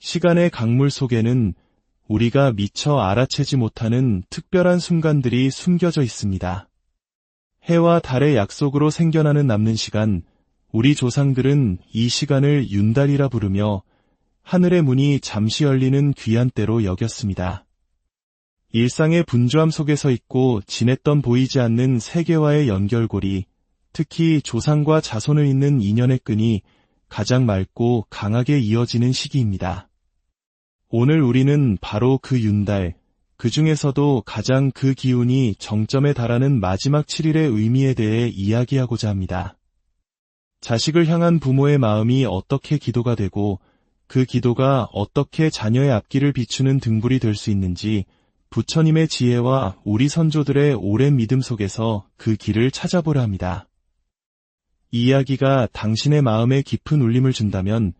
시간의 강물 속에는 우리가 미처 알아채지 못하는 특별한 순간들이 숨겨져 있습니다. 해와 달의 약속으로 생겨나는 남는 시간, 우리 조상들은 이 시간을 윤달이라 부르며 하늘의 문이 잠시 열리는 귀한 때로 여겼습니다. 일상의 분주함 속에 서 있고 지냈던 보이지 않는 세계와의 연결고리, 특히 조상과 자손을 잇는 인연의 끈이 가장 맑고 강하게 이어지는 시기입니다. 오늘 우리는 바로 그 윤달, 그 중에서도 가장 그 기운이 정점에 달하는 마지막 7일의 의미에 대해 이야기하고자 합니다. 자식을 향한 부모의 마음이 어떻게 기도가 되고 그 기도가 어떻게 자녀의 앞길을 비추는 등불이 될 수 있는지 부처님의 지혜와 우리 선조들의 오랜 믿음 속에서 그 길을 찾아보려 합니다. 이 이야기가 당신의 마음에 깊은 울림을 준다면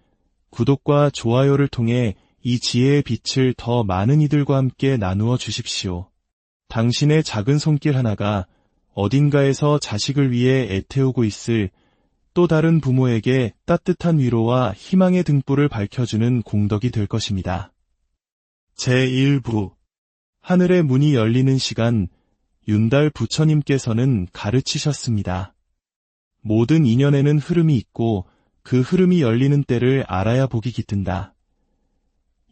구독과 좋아요를 통해 이 지혜의 빛을 더 많은 이들과 함께 나누어 주십시오. 당신의 작은 손길 하나가 어딘가에서 자식을 위해 애태우고 있을 또 다른 부모에게 따뜻한 위로와 희망의 등불을 밝혀주는 공덕이 될 것입니다. 제1부 하늘의 문이 열리는 시간, 윤달 부처님께서는 가르치셨습니다. 모든 인연에는 흐름이 있고 그 흐름이 열리는 때를 알아야 복이 깃든다.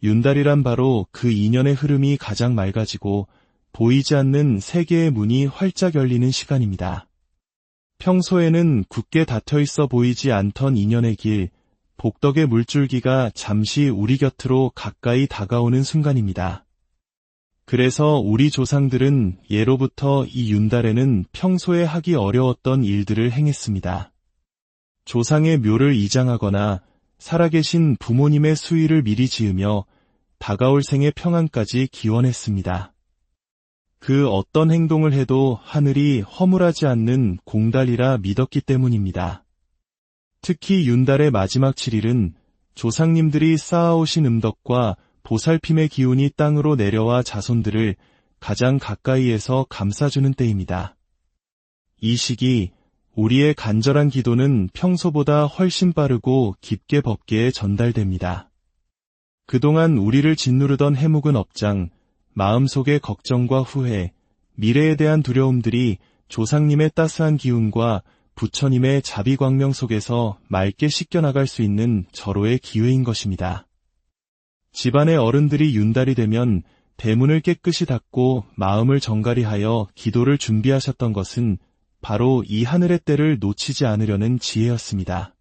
윤달이란 바로 그 인연의 흐름이 가장 맑아지고 보이지 않는 세계의 문이 활짝 열리는 시간입니다. 평소에는 굳게 닫혀있어 보이지 않던 인연의 길, 복덕의 물줄기가 잠시 우리 곁으로 가까이 다가오는 순간입니다. 그래서 우리 조상들은 예로부터 이 윤달에는 평소에 하기 어려웠던 일들을 행했습니다. 조상의 묘를 이장하거나 살아계신 부모님의 수의를 미리 지으며 다가올 생의 평안까지 기원했습니다. 그 어떤 행동을 해도 하늘이 허물하지 않는 공달이라 믿었기 때문입니다. 특히 윤달의 마지막 7일은 조상님들이 쌓아오신 음덕과 보살핌의 기운이 땅으로 내려와 자손들을 가장 가까이에서 감싸주는 때입니다. 이 시기 우리의 간절한 기도는 평소보다 훨씬 빠르고 깊게 법계에 전달됩니다. 그동안 우리를 짓누르던 해묵은 업장, 마음속의 걱정과 후회, 미래에 대한 두려움들이 조상님의 따스한 기운과 부처님의 자비광명 속에서 맑게 씻겨나갈 수 있는 절호의 기회인 것입니다. 집안의 어른들이 윤달이 되면 대문을 깨끗이 닫고 마음을 정갈히하여 기도를 준비하셨던 것은 바로 이 하늘의 때를 놓치지 않으려는 지혜였습니다.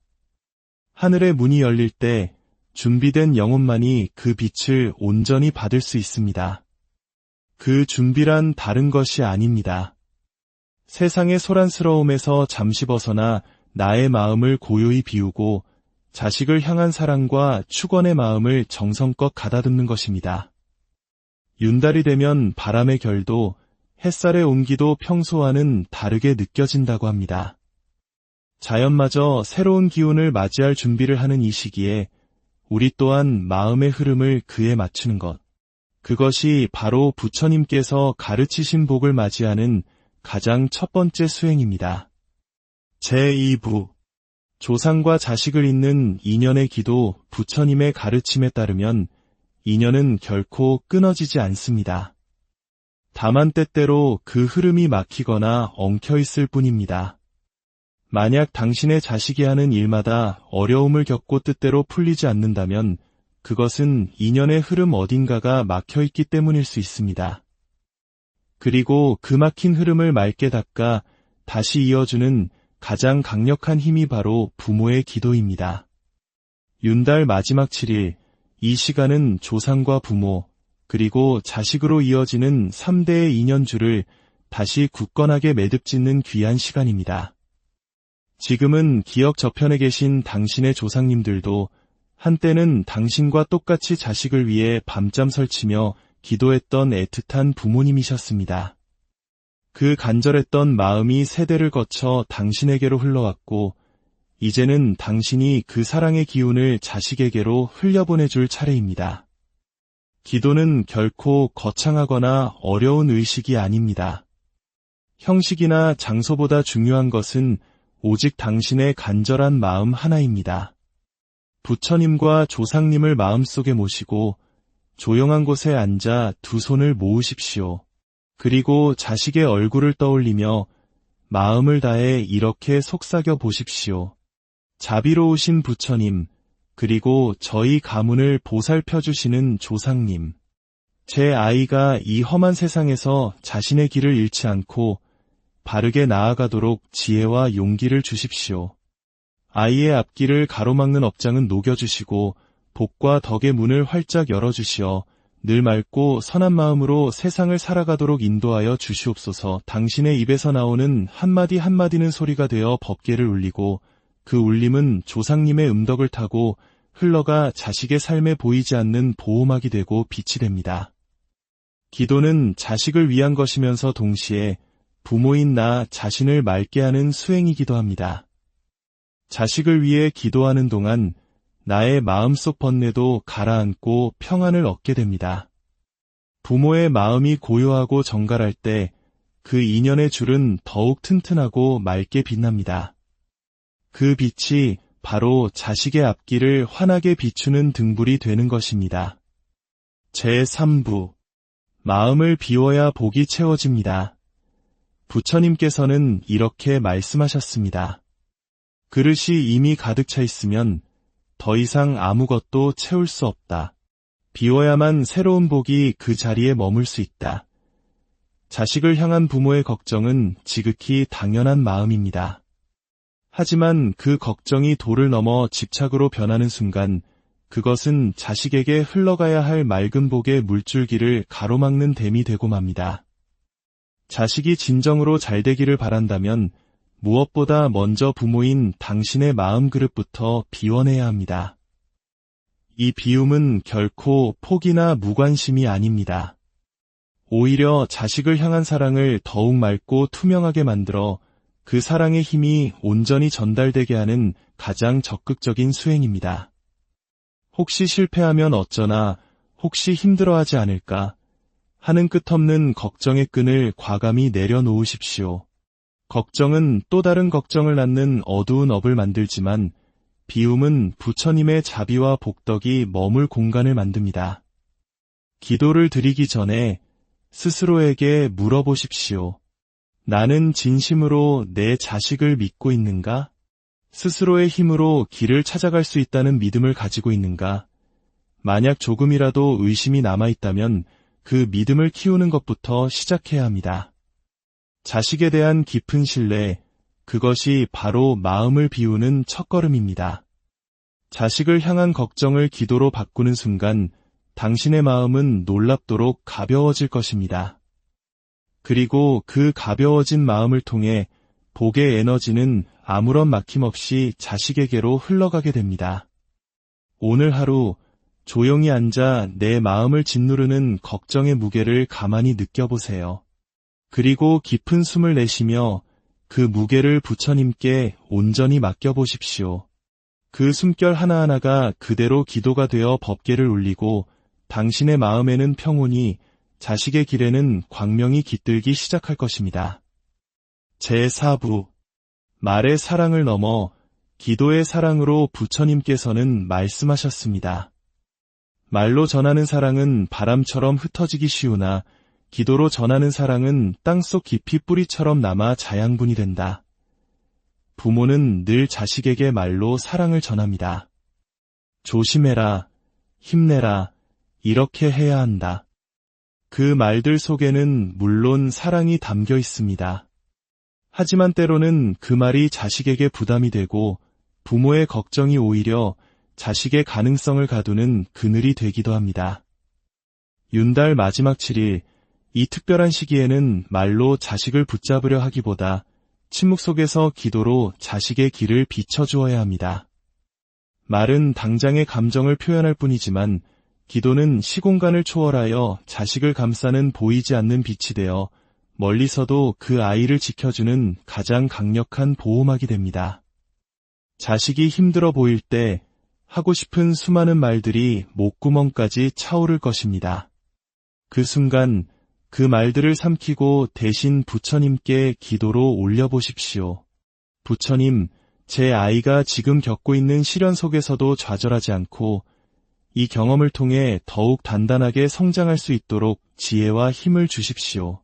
하늘의 문이 열릴 때 준비된 영혼만이 그 빛을 온전히 받을 수 있습니다. 그 준비란 다른 것이 아닙니다. 세상의 소란스러움에서 잠시 벗어나 나의 마음을 고요히 비우고 자식을 향한 사랑과 축원의 마음을 정성껏 가다듬는 것입니다. 윤달이 되면 바람의 결도, 햇살의 온기도 평소와는 다르게 느껴진다고 합니다. 자연마저 새로운 기운을 맞이할 준비를 하는 이 시기에 우리 또한 마음의 흐름을 그에 맞추는 것, 그것이 바로 부처님께서 가르치신 복을 맞이하는 가장 첫 번째 수행입니다. 제2부 조상과 자식을 잇는 인연의 기도, 부처님의 가르침에 따르면 인연은 결코 끊어지지 않습니다. 다만 때때로 그 흐름이 막히거나 엉켜있을 뿐입니다. 만약 당신의 자식이 하는 일마다 어려움을 겪고 뜻대로 풀리지 않는다면 그것은 인연의 흐름 어딘가가 막혀있기 때문일 수 있습니다. 그리고 그 막힌 흐름을 맑게 닦아 다시 이어주는 가장 강력한 힘이 바로 부모의 기도입니다. 윤달 마지막 7일, 이 시간은 조상과 부모, 그리고 자식으로 이어지는 3대의 인연줄을 다시 굳건하게 매듭짓는 귀한 시간입니다. 지금은 기억 저편에 계신 당신의 조상님들도 한때는 당신과 똑같이 자식을 위해 밤잠 설치며 기도했던 애틋한 부모님이셨습니다. 그 간절했던 마음이 세대를 거쳐 당신에게로 흘러왔고 이제는 당신이 그 사랑의 기운을 자식에게로 흘려보내줄 차례입니다. 기도는 결코 거창하거나 어려운 의식이 아닙니다. 형식이나 장소보다 중요한 것은 오직 당신의 간절한 마음 하나입니다. 부처님과 조상님을 마음속에 모시고 조용한 곳에 앉아 두 손을 모으십시오. 그리고 자식의 얼굴을 떠올리며 마음을 다해 이렇게 속삭여 보십시오. 자비로우신 부처님, 그리고 저희 가문을 보살펴 주시는 조상님. 제 아이가 이 험한 세상에서 자신의 길을 잃지 않고 바르게 나아가도록 지혜와 용기를 주십시오. 아이의 앞길을 가로막는 업장은 녹여주시고 복과 덕의 문을 활짝 열어주시어 늘 맑고 선한 마음으로 세상을 살아가도록 인도하여 주시옵소서. 당신의 입에서 나오는 한마디 한마디는 소리가 되어 법궤를 울리고 그 울림은 조상님의 음덕을 타고 흘러가 자식의 삶에 보이지 않는 보호막이 되고 빛이 됩니다. 기도는 자식을 위한 것이면서 동시에 부모인 나 자신을 맑게 하는 수행이기도 합니다. 자식을 위해 기도하는 동안 나의 마음속 번뇌도 가라앉고 평안을 얻게 됩니다. 부모의 마음이 고요하고 정갈할 때 그 인연의 줄은 더욱 튼튼하고 맑게 빛납니다. 그 빛이 바로 자식의 앞길을 환하게 비추는 등불이 되는 것입니다. 제3부 마음을 비워야 복이 채워집니다. 부처님께서는 이렇게 말씀하셨습니다. 그릇이 이미 가득 차 있으면 더 이상 아무것도 채울 수 없다. 비워야만 새로운 복이 그 자리에 머물 수 있다. 자식을 향한 부모의 걱정은 지극히 당연한 마음입니다. 하지만 그 걱정이 도를 넘어 집착으로 변하는 순간 그것은 자식에게 흘러가야 할 맑은 복의 물줄기를 가로막는 댐이 되고 맙니다. 자식이 진정으로 잘 되기를 바란다면 무엇보다 먼저 부모인 당신의 마음 그릇부터 비워내야 합니다. 이 비움은 결코 포기나 무관심이 아닙니다. 오히려 자식을 향한 사랑을 더욱 맑고 투명하게 만들어 그 사랑의 힘이 온전히 전달되게 하는 가장 적극적인 수행입니다. 혹시 실패하면 어쩌나, 혹시 힘들어하지 않을까 하는 끝없는 걱정의 끈을 과감히 내려놓으십시오. 걱정은 또 다른 걱정을 낳는 어두운 업을 만들지만 비움은 부처님의 자비와 복덕이 머물 공간을 만듭니다. 기도를 드리기 전에 스스로에게 물어보십시오. 나는 진심으로 내 자식을 믿고 있는가? 스스로의 힘으로 길을 찾아갈 수 있다는 믿음을 가지고 있는가? 만약 조금이라도 의심이 남아있다면 그 믿음을 키우는 것부터 시작해야 합니다. 자식에 대한 깊은 신뢰, 그것이 바로 마음을 비우는 첫걸음입니다. 자식을 향한 걱정을 기도로 바꾸는 순간 당신의 마음은 놀랍도록 가벼워질 것입니다. 그리고 그 가벼워진 마음을 통해 복의 에너지는 아무런 막힘없이 자식에게로 흘러가게 됩니다. 오늘 하루 조용히 앉아 내 마음을 짓누르는 걱정의 무게를 가만히 느껴보세요. 그리고 깊은 숨을 내쉬며 그 무게를 부처님께 온전히 맡겨보십시오. 그 숨결 하나하나가 그대로 기도가 되어 법궤를 울리고 당신의 마음에는 평온이, 자식의 길에는 광명이 깃들기 시작할 것입니다. 제4부 말의 사랑을 넘어 기도의 사랑으로 부처님께서는 말씀하셨습니다. 말로 전하는 사랑은 바람처럼 흩어지기 쉬우나 기도로 전하는 사랑은 땅속 깊이 뿌리처럼 남아 자양분이 된다. 부모는 늘 자식에게 말로 사랑을 전합니다. 조심해라, 힘내라, 이렇게 해야 한다. 그 말들 속에는 물론 사랑이 담겨 있습니다. 하지만 때로는 그 말이 자식에게 부담이 되고 부모의 걱정이 오히려 자식의 가능성을 가두는 그늘이 되기도 합니다. 윤달 마지막 7일, 이 특별한 시기에는 말로 자식을 붙잡으려 하기보다 침묵 속에서 기도로 자식의 길을 비춰주어야 합니다. 말은 당장의 감정을 표현할 뿐이지만 기도는 시공간을 초월하여 자식을 감싸는 보이지 않는 빛이 되어 멀리서도 그 아이를 지켜주는 가장 강력한 보호막이 됩니다. 자식이 힘들어 보일 때 하고 싶은 수많은 말들이 목구멍까지 차오를 것입니다. 그 순간 그 말들을 삼키고 대신 부처님께 기도로 올려보십시오. 부처님, 제 아이가 지금 겪고 있는 시련 속에서도 좌절하지 않고 이 경험을 통해 더욱 단단하게 성장할 수 있도록 지혜와 힘을 주십시오.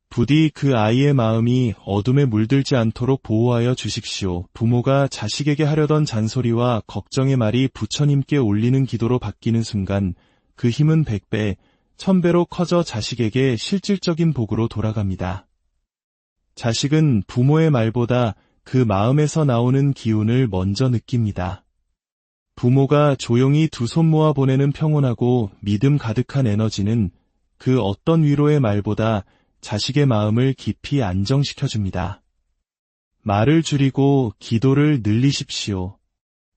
부디 그 아이의 마음이 어둠에 물들지 않도록 보호하여 주십시오. 부모가 자식에게 하려던 잔소리와 걱정의 말이 부처님께 올리는 기도로 바뀌는 순간 그 힘은 100배, 1000배로 커져 자식에게 실질적인 복으로 돌아갑니다. 자식은 부모의 말보다 그 마음에서 나오는 기운을 먼저 느낍니다. 부모가 조용히 두 손 모아 보내는 평온하고 믿음 가득한 에너지는 그 어떤 위로의 말보다 자식의 마음을 깊이 안정시켜줍니다. 말을 줄이고 기도를 늘리십시오.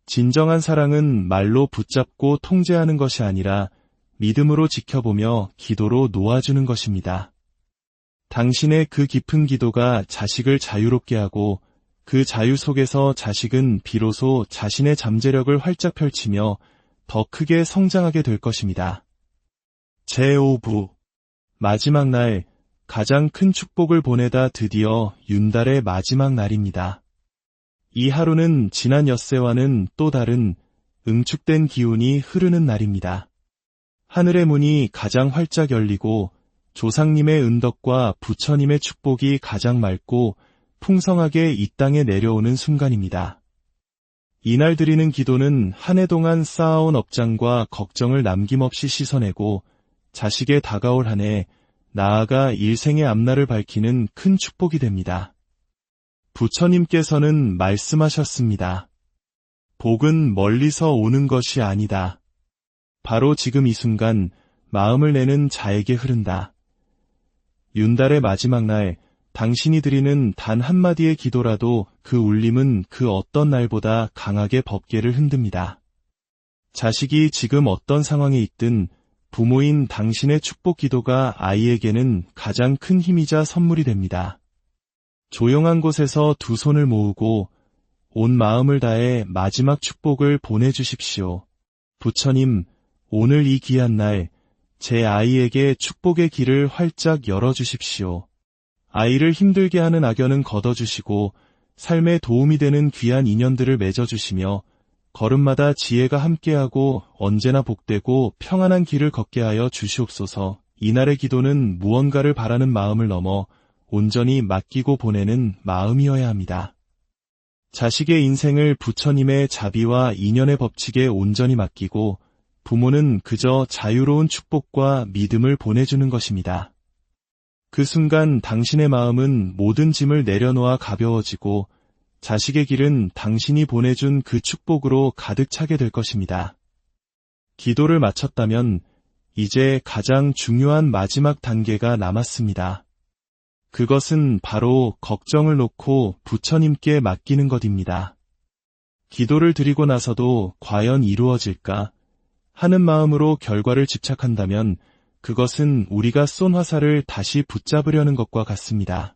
진정한 사랑은 말로 붙잡고 통제하는 것이 아니라 믿음으로 지켜보며 기도로 놓아주는 것입니다. 당신의 그 깊은 기도가 자식을 자유롭게 하고 그 자유 속에서 자식은 비로소 자신의 잠재력을 활짝 펼치며 더 크게 성장하게 될 것입니다. 제5부 마지막 날 가장 큰 축복을 보내다 드디어 윤달의 마지막 날입니다. 이 하루는 지난 엿새와는 또 다른 응축된 기운이 흐르는 날입니다. 하늘의 문이 가장 활짝 열리고 조상님의 은덕과 부처님의 축복이 가장 맑고 풍성하게 이 땅에 내려오는 순간입니다. 이날 드리는 기도는 한 해 동안 쌓아온 업장과 걱정을 남김없이 씻어내고 자식의 다가올 한 해, 나아가 일생의 앞날을 밝히는 큰 축복이 됩니다. 부처님께서는 말씀하셨습니다. 복은 멀리서 오는 것이 아니다. 바로 지금 이 순간 마음을 내는 자에게 흐른다. 윤달의 마지막 날, 당신이 드리는 단 한마디의 기도라도 그 울림은 그 어떤 날보다 강하게 법궤를 흔듭니다. 자식이 지금 어떤 상황에 있든 부모인 당신의 축복 기도가 아이에게는 가장 큰 힘이자 선물이 됩니다. 조용한 곳에서 두 손을 모으고 온 마음을 다해 마지막 축복을 보내주십시오. 부처님, 오늘 이 귀한 날, 제 아이에게 축복의 길을 활짝 열어주십시오. 아이를 힘들게 하는 악연은 걷어주시고 삶에 도움이 되는 귀한 인연들을 맺어주시며 걸음마다 지혜가 함께하고 언제나 복되고 평안한 길을 걷게 하여 주시옵소서. 이날의 기도는 무언가를 바라는 마음을 넘어 온전히 맡기고 보내는 마음이어야 합니다. 자식의 인생을 부처님의 자비와 인연의 법칙에 온전히 맡기고 부모는 그저 자유로운 축복과 믿음을 보내주는 것입니다. 그 순간 당신의 마음은 모든 짐을 내려놓아 가벼워지고 자식의 길은 당신이 보내준 그 축복으로 가득 차게 될 것입니다. 기도를 마쳤다면 이제 가장 중요한 마지막 단계가 남았습니다. 그것은 바로 걱정을 놓고 부처님께 맡기는 것입니다. 기도를 드리고 나서도 과연 이루어질까 하는 마음으로 결과를 집착한다면 그것은 우리가 쏜 화살을 다시 붙잡으려는 것과 같습니다.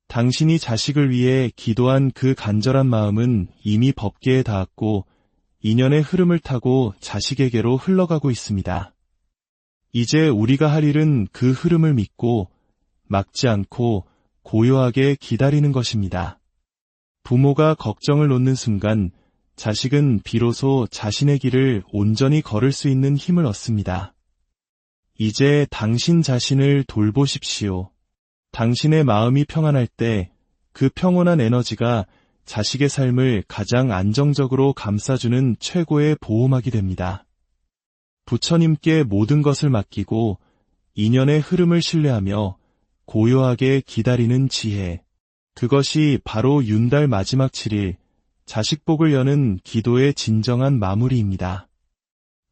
당신이 자식을 위해 기도한 그 간절한 마음은 이미 법궤에 닿았고 인연의 흐름을 타고 자식에게로 흘러가고 있습니다. 이제 우리가 할 일은 그 흐름을 믿고 막지 않고 고요하게 기다리는 것입니다. 부모가 걱정을 놓는 순간 자식은 비로소 자신의 길을 온전히 걸을 수 있는 힘을 얻습니다. 이제 당신 자신을 돌보십시오. 당신의 마음이 평안할 때 그 평온한 에너지가 자식의 삶을 가장 안정적으로 감싸주는 최고의 보호막이 됩니다. 부처님께 모든 것을 맡기고 인연의 흐름을 신뢰하며 고요하게 기다리는 지혜. 그것이 바로 윤달 마지막 7일 자식복을 여는 기도의 진정한 마무리입니다.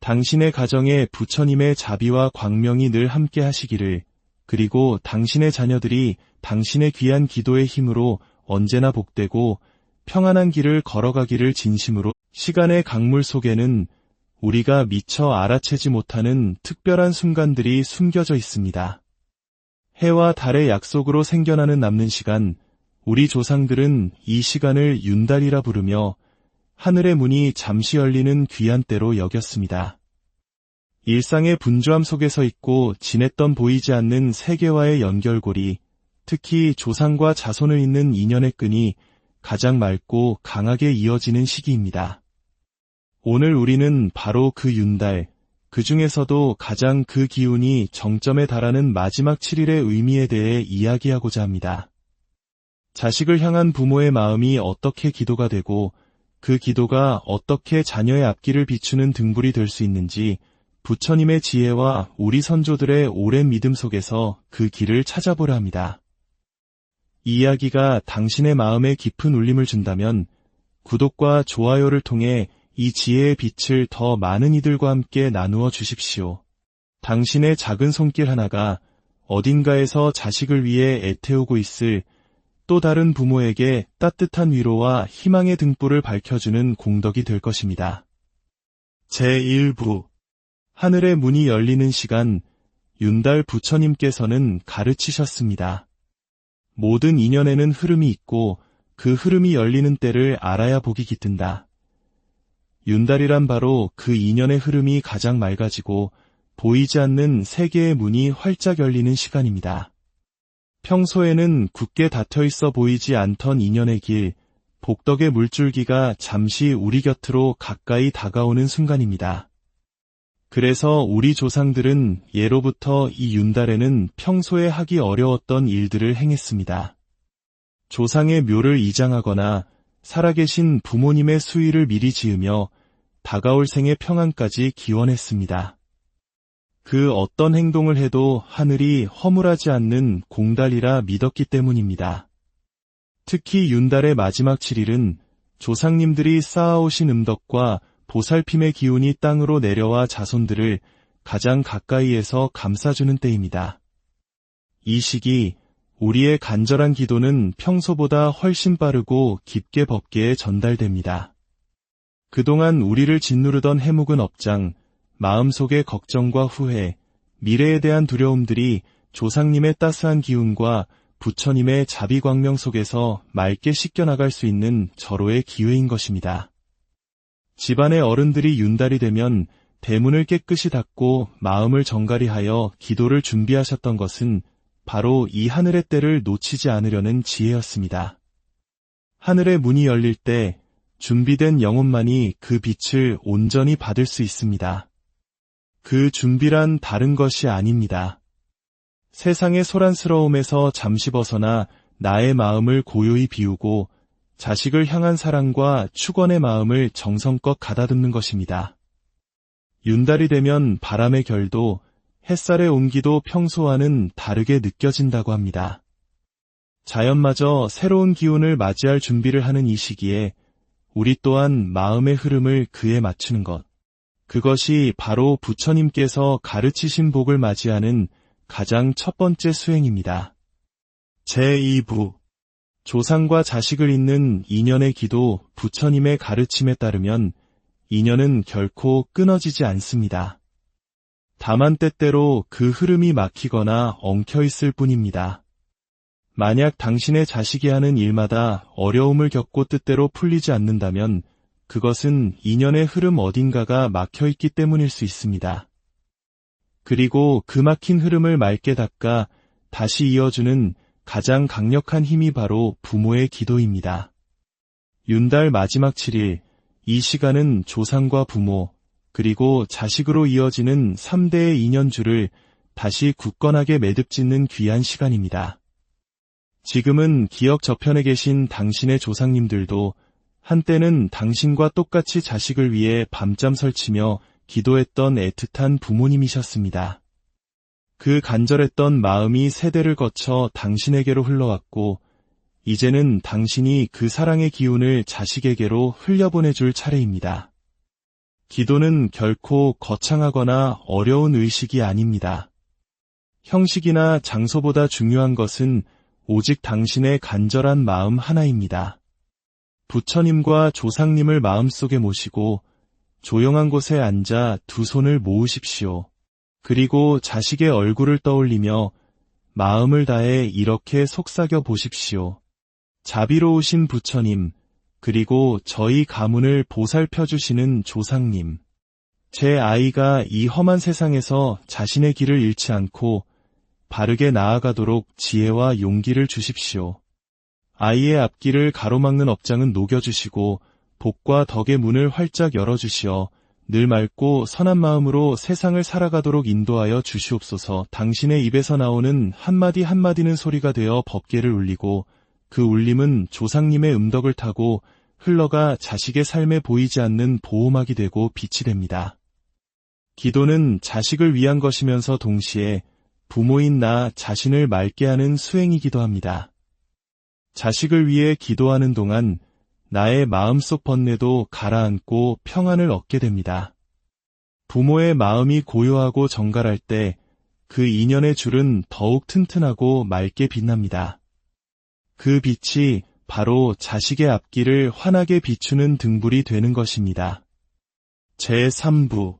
당신의 가정에 부처님의 자비와 광명이 늘 함께 하시기를, 그리고 당신의 자녀들이 당신의 귀한 기도의 힘으로 언제나 복되고 평안한 길을 걸어가기를 진심으로. 시간의 강물 속에는 우리가 미처 알아채지 못하는 특별한 순간들이 숨겨져 있습니다. 해와 달의 약속으로 생겨나는 남는 시간, 우리 조상들은 이 시간을 윤달이라 부르며 하늘의 문이 잠시 열리는 귀한 때로 여겼습니다. 일상의 분주함 속에서 있고 지냈던 보이지 않는 세계와의 연결고리, 특히 조상과 자손을 잇는 인연의 끈이 가장 맑고 강하게 이어지는 시기입니다. 오늘 우리는 바로 그 윤달, 그 중에서도 가장 그 기운이 정점에 달하는 마지막 7일의 의미에 대해 이야기하고자 합니다. 자식을 향한 부모의 마음이 어떻게 기도가 되고 그 기도가 어떻게 자녀의 앞길을 비추는 등불이 될 수 있는지 부처님의 지혜와 우리 선조들의 오랜 믿음 속에서 그 길을 찾아보려 합니다. 이 이야기가 당신의 마음에 깊은 울림을 준다면 구독과 좋아요를 통해 이 지혜의 빛을 더 많은 이들과 함께 나누어 주십시오. 당신의 작은 손길 하나가 어딘가에서 자식을 위해 애태우고 있을 또 다른 부모에게 따뜻한 위로와 희망의 등불을 밝혀주는 공덕이 될 것입니다. 제1부 하늘의 문이 열리는 시간, 윤달 부처님께서는 가르치셨습니다. 모든 인연에는 흐름이 있고 그 흐름이 열리는 때를 알아야 복이 깃든다. 윤달이란 바로 그 인연의 흐름이 가장 맑아지고 보이지 않는 세계의 문이 활짝 열리는 시간입니다. 평소에는 굳게 닫혀있어 보이지 않던 인연의 길, 복덕의 물줄기가 잠시 우리 곁으로 가까이 다가오는 순간입니다. 그래서 우리 조상들은 예로부터 이 윤달에는 평소에 하기 어려웠던 일들을 행했습니다. 조상의 묘를 이장하거나 살아계신 부모님의 수의를 미리 지으며 다가올 생의 평안까지 기원했습니다. 그 어떤 행동을 해도 하늘이 허물하지 않는 공달이라 믿었기 때문입니다. 특히 윤달의 마지막 7일은 조상님들이 쌓아오신 음덕과 보살핌의 기운이 땅으로 내려와 자손들을 가장 가까이에서 감싸주는 때입니다. 이 시기 우리의 간절한 기도는 평소보다 훨씬 빠르고 깊게 법계에 전달됩니다. 그동안 우리를 짓누르던 해묵은 업장, 마음속의 걱정과 후회, 미래에 대한 두려움들이 조상님의 따스한 기운과 부처님의 자비광명 속에서 맑게 씻겨나갈 수 있는 절호의 기회인 것입니다. 집안의 어른들이 윤달이 되면 대문을 깨끗이 닫고 마음을 정갈히 하여 기도를 준비하셨던 것은 바로 이 하늘의 때를 놓치지 않으려는 지혜였습니다. 하늘의 문이 열릴 때 준비된 영혼만이 그 빛을 온전히 받을 수 있습니다. 그 준비란 다른 것이 아닙니다. 세상의 소란스러움에서 잠시 벗어나 나의 마음을 고요히 비우고 자식을 향한 사랑과 축원의 마음을 정성껏 가다듬는 것입니다. 윤달이 되면 바람의 결도, 햇살의 온기도 평소와는 다르게 느껴진다고 합니다. 자연마저 새로운 기운을 맞이할 준비를 하는 이 시기에 우리 또한 마음의 흐름을 그에 맞추는 것, 그것이 바로 부처님께서 가르치신 복을 맞이하는 가장 첫 번째 수행입니다. 제2부 조상과 자식을 잇는 인연의 기도, 부처님의 가르침에 따르면 인연은 결코 끊어지지 않습니다. 다만 때때로 그 흐름이 막히거나 엉켜있을 뿐입니다. 만약 당신의 자식이 하는 일마다 어려움을 겪고 뜻대로 풀리지 않는다면 그것은 인연의 흐름 어딘가가 막혀있기 때문일 수 있습니다. 그리고 그 막힌 흐름을 맑게 닦아 다시 이어주는 가장 강력한 힘이 바로 부모의 기도입니다. 윤달 마지막 7일, 이 시간은 조상과 부모, 그리고 자식으로 이어지는 3대의 인연줄을 다시 굳건하게 매듭짓는 귀한 시간입니다. 지금은 기억 저편에 계신 당신의 조상님들도 한때는 당신과 똑같이 자식을 위해 밤잠 설치며 기도했던 애틋한 부모님이셨습니다. 그 간절했던 마음이 세대를 거쳐 당신에게로 흘러왔고 이제는 당신이 그 사랑의 기운을 자식에게로 흘려보내줄 차례입니다. 기도는 결코 거창하거나 어려운 의식이 아닙니다. 형식이나 장소보다 중요한 것은 오직 당신의 간절한 마음 하나입니다. 부처님과 조상님을 마음속에 모시고 조용한 곳에 앉아 두 손을 모으십시오. 그리고 자식의 얼굴을 떠올리며 마음을 다해 이렇게 속삭여 보십시오. 자비로우신 부처님, 그리고 저희 가문을 보살펴 주시는 조상님. 제 아이가 이 험한 세상에서 자신의 길을 잃지 않고 바르게 나아가도록 지혜와 용기를 주십시오. 아이의 앞길을 가로막는 업장은 녹여주시고 복과 덕의 문을 활짝 열어주시어 늘 맑고 선한 마음으로 세상을 살아가도록 인도하여 주시옵소서. 당신의 입에서 나오는 한마디 한마디는 소리가 되어 법궤를 울리고 그 울림은 조상님의 음덕을 타고 흘러가 자식의 삶에 보이지 않는 보호막이 되고 빛이 됩니다. 기도는 자식을 위한 것이면서 동시에 부모인 나 자신을 맑게 하는 수행이기도 합니다. 자식을 위해 기도하는 동안 나의 마음속 번뇌도 가라앉고 평안을 얻게 됩니다. 부모의 마음이 고요하고 정갈할 때 그 인연의 줄은 더욱 튼튼하고 맑게 빛납니다. 그 빛이 바로 자식의 앞길을 환하게 비추는 등불이 되는 것입니다. 제3부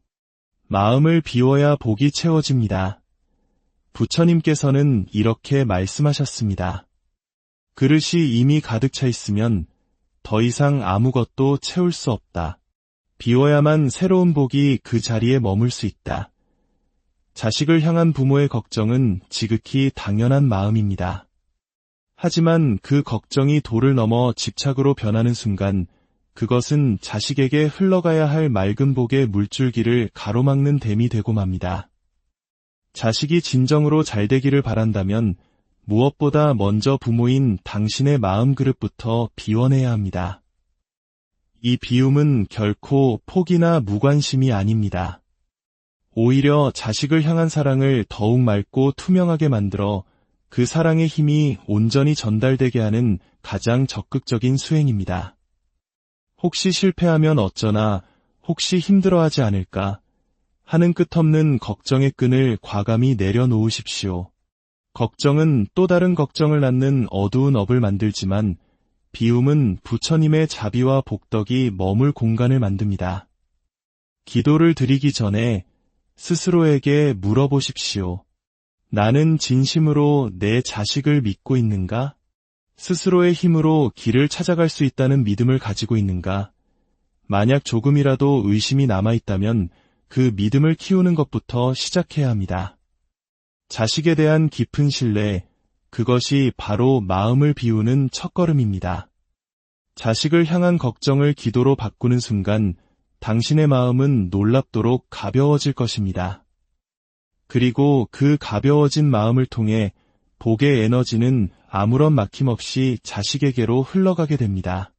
마음을 비워야 복이 채워집니다. 부처님께서는 이렇게 말씀하셨습니다. 그릇이 이미 가득 차 있으면 더 이상 아무것도 채울 수 없다. 비워야만 새로운 복이 그 자리에 머물 수 있다. 자식을 향한 부모의 걱정은 지극히 당연한 마음입니다. 하지만 그 걱정이 도를 넘어 집착으로 변하는 순간 그것은 자식에게 흘러가야 할 맑은 복의 물줄기를 가로막는 댐이 되고 맙니다. 자식이 진정으로 잘 되기를 바란다면 무엇보다 먼저 부모인 당신의 마음 그릇부터 비워내야 합니다. 이 비움은 결코 포기나 무관심이 아닙니다. 오히려 자식을 향한 사랑을 더욱 맑고 투명하게 만들어 그 사랑의 힘이 온전히 전달되게 하는 가장 적극적인 수행입니다. 혹시 실패하면 어쩌나, 혹시 힘들어하지 않을까 하는 끝없는 걱정의 끈을 과감히 내려놓으십시오. 걱정은 또 다른 걱정을 낳는 어두운 업을 만들지만 비움은 부처님의 자비와 복덕이 머물 공간을 만듭니다. 기도를 드리기 전에 스스로에게 물어보십시오. 나는 진심으로 내 자식을 믿고 있는가? 스스로의 힘으로 길을 찾아갈 수 있다는 믿음을 가지고 있는가? 만약 조금이라도 의심이 남아있다면 그 믿음을 키우는 것부터 시작해야 합니다. 자식에 대한 깊은 신뢰, 그것이 바로 마음을 비우는 첫걸음입니다. 자식을 향한 걱정을 기도로 바꾸는 순간 당신의 마음은 놀랍도록 가벼워질 것입니다. 그리고 그 가벼워진 마음을 통해 복의 에너지는 아무런 막힘없이 자식에게로 흘러가게 됩니다.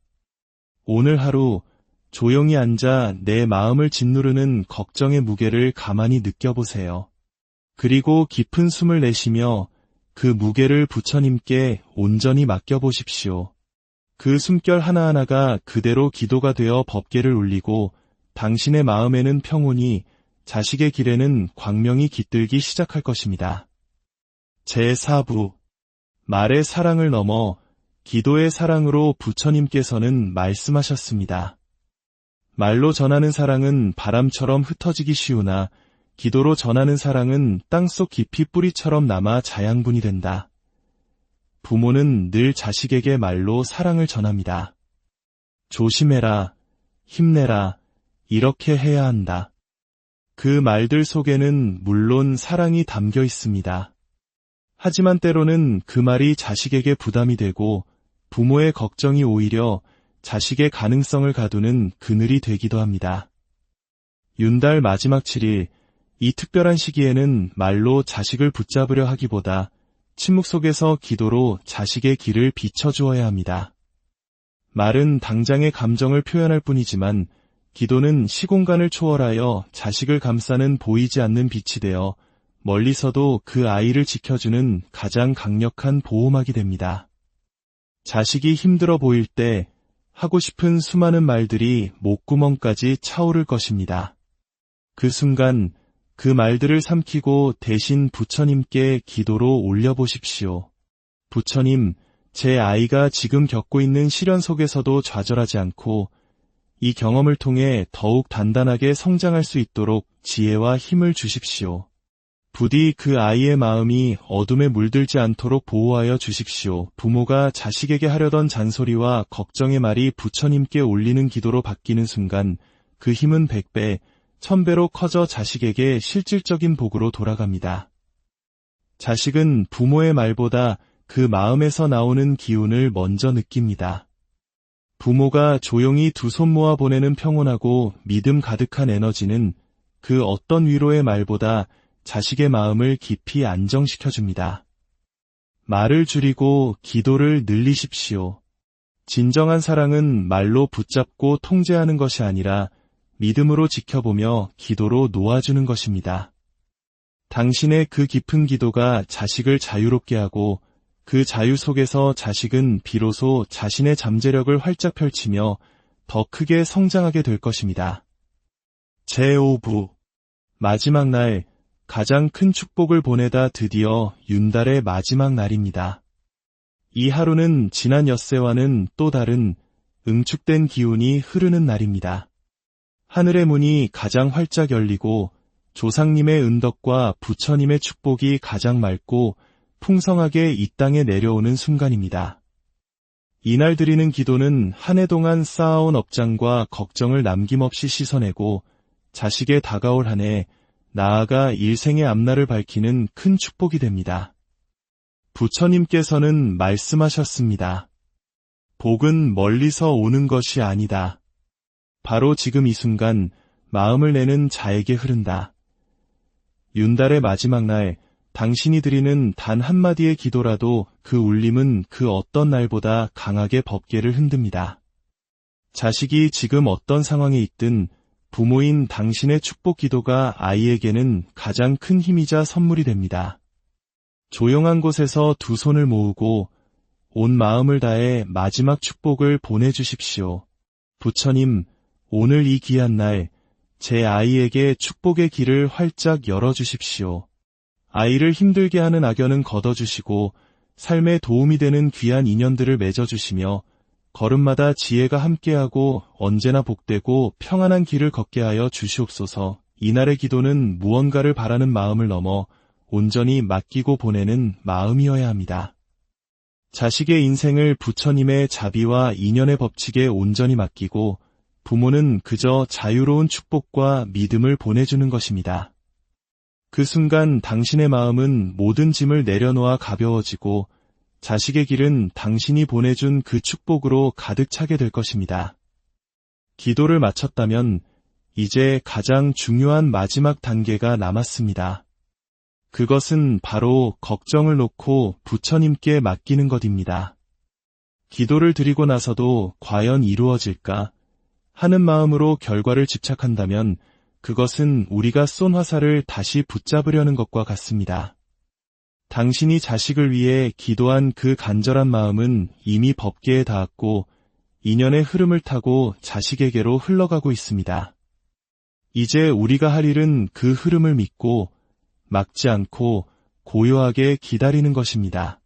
오늘 하루 조용히 앉아 내 마음을 짓누르는 걱정의 무게를 가만히 느껴보세요. 그리고 깊은 숨을 내쉬며 그 무게를 부처님께 온전히 맡겨보십시오. 그 숨결 하나하나가 그대로 기도가 되어 법궤를 울리고 당신의 마음에는 평온이, 자식의 길에는 광명이 깃들기 시작할 것입니다. 제4부 말의 사랑을 넘어 기도의 사랑으로 부처님께서는 말씀하셨습니다. 말로 전하는 사랑은 바람처럼 흩어지기 쉬우나 기도로 전하는 사랑은 땅속 깊이 뿌리처럼 남아 자양분이 된다. 부모는 늘 자식에게 말로 사랑을 전합니다. 조심해라, 힘내라, 이렇게 해야 한다. 그 말들 속에는 물론 사랑이 담겨 있습니다. 하지만 때로는 그 말이 자식에게 부담이 되고 부모의 걱정이 오히려 자식의 가능성을 가두는 그늘이 되기도 합니다. 윤달 마지막 7일, 이 특별한 시기에는 말로 자식을 붙잡으려 하기보다 침묵 속에서 기도로 자식의 길을 비춰주어야 합니다. 말은 당장의 감정을 표현할 뿐이지만 기도는 시공간을 초월하여 자식을 감싸는 보이지 않는 빛이 되어 멀리서도 그 아이를 지켜주는 가장 강력한 보호막이 됩니다. 자식이 힘들어 보일 때 하고 싶은 수많은 말들이 목구멍까지 차오를 것입니다. 그 순간 그 말들을 삼키고 대신 부처님께 기도로 올려보십시오. 부처님, 제 아이가 지금 겪고 있는 시련 속에서도 좌절하지 않고 이 경험을 통해 더욱 단단하게 성장할 수 있도록 지혜와 힘을 주십시오. 부디 그 아이의 마음이 어둠에 물들지 않도록 보호하여 주십시오. 부모가 자식에게 하려던 잔소리와 걱정의 말이 부처님께 올리는 기도로 바뀌는 순간 그 힘은 100배, 1000배로 커져 자식에게 실질적인 복으로 돌아갑니다. 자식은 부모의 말보다 그 마음에서 나오는 기운을 먼저 느낍니다. 부모가 조용히 두 손 모아 보내는 평온하고 믿음 가득한 에너지는 그 어떤 위로의 말보다 자식의 마음을 깊이 안정시켜줍니다. 말을 줄이고 기도를 늘리십시오. 진정한 사랑은 말로 붙잡고 통제하는 것이 아니라 믿음으로 지켜보며 기도로 놓아주는 것입니다. 당신의 그 깊은 기도가 자식을 자유롭게 하고 그 자유 속에서 자식은 비로소 자신의 잠재력을 활짝 펼치며 더 크게 성장하게 될 것입니다. 제5부 마지막 날, 가장 큰 축복을 보내다 드디어 윤달의 마지막 날입니다. 이 하루는 지난 엿새와는 또 다른 응축된 기운이 흐르는 날입니다. 하늘의 문이 가장 활짝 열리고 조상님의 은덕과 부처님의 축복이 가장 맑고 풍성하게 이 땅에 내려오는 순간입니다. 이날 드리는 기도는 한 해 동안 쌓아온 업장과 걱정을 남김없이 씻어내고 자식의 다가올 한 해, 나아가 일생의 앞날을 밝히는 큰 축복이 됩니다. 부처님께서는 말씀하셨습니다. 복은 멀리서 오는 것이 아니다. 바로 지금 이 순간 마음을 내는 자에게 흐른다. 윤달의 마지막 날, 당신이 드리는 단 한마디의 기도라도 그 울림은 그 어떤 날보다 강하게 법궤를 흔듭니다. 자식이 지금 어떤 상황에 있든 부모인 당신의 축복 기도가 아이에게는 가장 큰 힘이자 선물이 됩니다. 조용한 곳에서 두 손을 모으고 온 마음을 다해 마지막 축복을 보내주십시오. 부처님, 오늘 이 귀한 날, 제 아이에게 축복의 길을 활짝 열어주십시오. 아이를 힘들게 하는 악연은 걷어주시고 삶에 도움이 되는 귀한 인연들을 맺어주시며 걸음마다 지혜가 함께하고 언제나 복되고 평안한 길을 걷게 하여 주시옵소서. 이날의 기도는 무언가를 바라는 마음을 넘어 온전히 맡기고 보내는 마음이어야 합니다. 자식의 인생을 부처님의 자비와 인연의 법칙에 온전히 맡기고 부모는 그저 자유로운 축복과 믿음을 보내주는 것입니다. 그 순간 당신의 마음은 모든 짐을 내려놓아 가벼워지고 자식의 길은 당신이 보내준 그 축복으로 가득 차게 될 것입니다. 기도를 마쳤다면 이제 가장 중요한 마지막 단계가 남았습니다. 그것은 바로 걱정을 놓고 부처님께 맡기는 것입니다. 기도를 드리고 나서도 과연 이루어질까 하는 마음으로 결과를 집착한다면 그것은 우리가 쏜 화살을 다시 붙잡으려는 것과 같습니다. 당신이 자식을 위해 기도한 그 간절한 마음은 이미 법궤에 닿았고 인연의 흐름을 타고 자식에게로 흘러가고 있습니다. 이제 우리가 할 일은 그 흐름을 믿고 막지 않고 고요하게 기다리는 것입니다.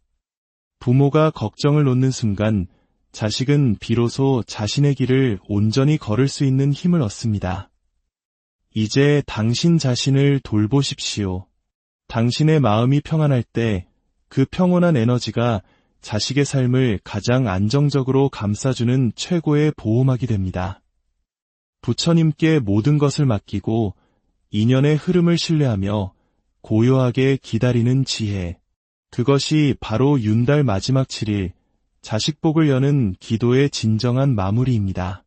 부모가 걱정을 놓는 순간 자식은 비로소 자신의 길을 온전히 걸을 수 있는 힘을 얻습니다. 이제 당신 자신을 돌보십시오. 당신의 마음이 평안할 때 그 평온한 에너지가 자식의 삶을 가장 안정적으로 감싸주는 최고의 보호막이 됩니다. 부처님께 모든 것을 맡기고 인연의 흐름을 신뢰하며 고요하게 기다리는 지혜. 그것이 바로 윤달 마지막 7일 자식복을 여는 기도의 진정한 마무리입니다.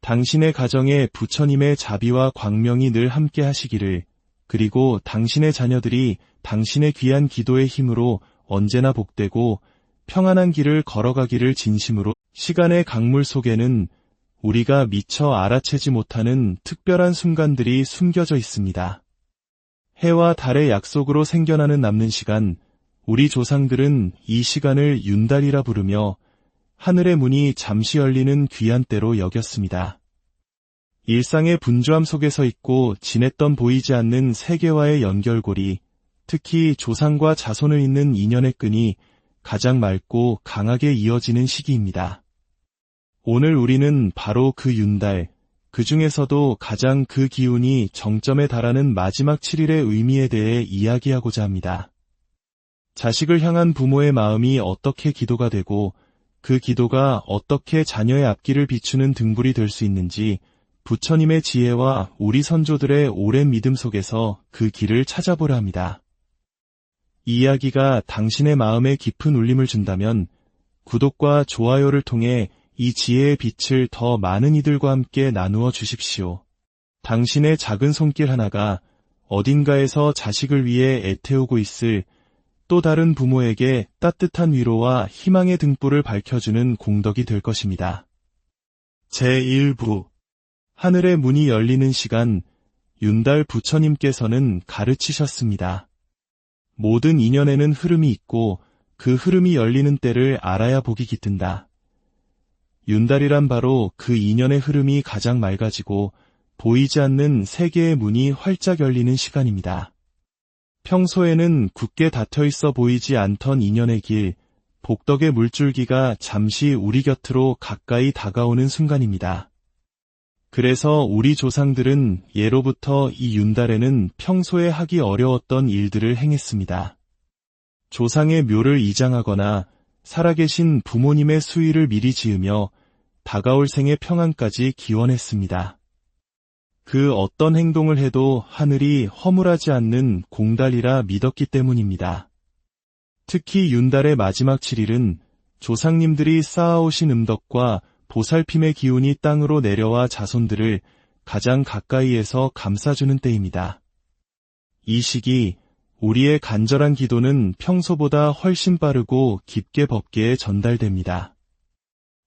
당신의 가정에 부처님의 자비와 광명이 늘 함께 하시기를, 그리고 당신의 자녀들이 당신의 귀한 기도의 힘으로 언제나 복되고 평안한 길을 걸어가기를 진심으로. 시간의 강물 속에는 우리가 미처 알아채지 못하는 특별한 순간들이 숨겨져 있습니다. 해와 달의 약속으로 생겨나는 남는 시간, 우리 조상들은 이 시간을 윤달이라 부르며 하늘의 문이 잠시 열리는 귀한 때로 여겼습니다. 일상의 분주함 속에서 있고 지냈던 보이지 않는 세계와의 연결고리, 특히 조상과 자손을 잇는 인연의 끈이 가장 맑고 강하게 이어지는 시기입니다. 오늘 우리는 바로 그 윤달, 그 중에서도 가장 그 기운이 정점에 달하는 마지막 7일의 의미에 대해 이야기하고자 합니다. 자식을 향한 부모의 마음이 어떻게 기도가 되고 그 기도가 어떻게 자녀의 앞길을 비추는 등불이 될 수 있는지 부처님의 지혜와 우리 선조들의 오랜 믿음 속에서 그 길을 찾아보려 합니다. 이 이야기가 당신의 마음에 깊은 울림을 준다면 구독과 좋아요를 통해 이 지혜의 빛을 더 많은 이들과 함께 나누어 주십시오. 당신의 작은 손길 하나가 어딘가에서 자식을 위해 애태우고 있을 또 다른 부모에게 따뜻한 위로와 희망의 등불을 밝혀주는 공덕이 될 것입니다. 제1부 하늘의 문이 열리는 시간. 윤달 부처님께서는 가르치셨습니다. 모든 인연에는 흐름이 있고 그 흐름이 열리는 때를 알아야 복이 깃든다. 윤달이란 바로 그 인연의 흐름이 가장 맑아지고 보이지 않는 세계의 문이 활짝 열리는 시간입니다. 평소에는 굳게 닫혀있어 보이지 않던 인연의 길, 복덕의 물줄기가 잠시 우리 곁으로 가까이 다가오는 순간입니다. 그래서 우리 조상들은 예로부터 이 윤달에는 평소에 하기 어려웠던 일들을 행했습니다. 조상의 묘를 이장하거나 살아계신 부모님의 수의를 미리 지으며 다가올 생의 평안까지 기원했습니다. 그 어떤 행동을 해도 하늘이 허물하지 않는 공달이라 믿었기 때문입니다. 특히 윤달의 마지막 7일은 조상님들이 쌓아오신 음덕과 보살핌의 기운이 땅으로 내려와 자손들을 가장 가까이에서 감싸주는 때입니다. 이 시기 우리의 간절한 기도는 평소보다 훨씬 빠르고 깊게 법계에 전달됩니다.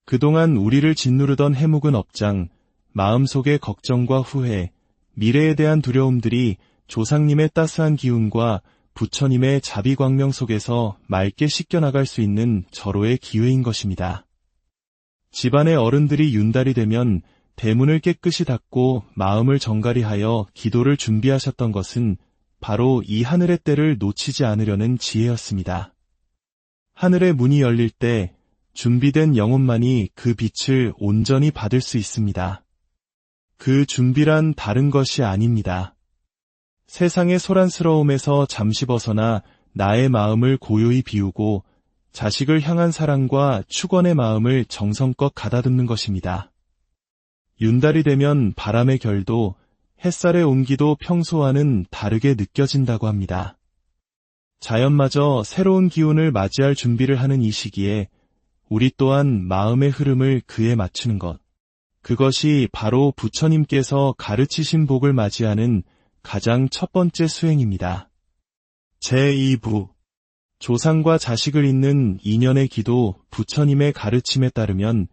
그동안 우리를 짓누르던 해묵은 업장, 마음속의 걱정과 후회, 미래에 대한 두려움들이 조상님의 따스한 기운과 부처님의 자비광명 속에서 맑게 씻겨나갈 수 있는 절호의 기회인 것입니다. 집안의 어른들이 윤달이 되면 대문을 깨끗이 닫고 마음을 정갈히하여 기도를 준비하셨던 것은 바로 이 하늘의 때를 놓치지 않으려는 지혜였습니다. 하늘의 문이 열릴 때 준비된 영혼만이 그 빛을 온전히 받을 수 있습니다. 그 준비란 다른 것이 아닙니다. 세상의 소란스러움에서 잠시 벗어나 나의 마음을 고요히 비우고 자식을 향한 사랑과 축원의 마음을 정성껏 가다듬는 것입니다. 윤달이 되면 바람의 결도, 햇살의 온기도 평소와는 다르게 느껴진다고 합니다. 자연마저 새로운 기운을 맞이할 준비를 하는 이 시기에 우리 또한 마음의 흐름을 그에 맞추는 것. 그것이 바로 부처님께서 가르치신 복을 맞이하는 가장 첫 번째 수행입니다. 제2부 조상과 자식을 잇는 인연의 기도. 부처님의 가르침에 따르면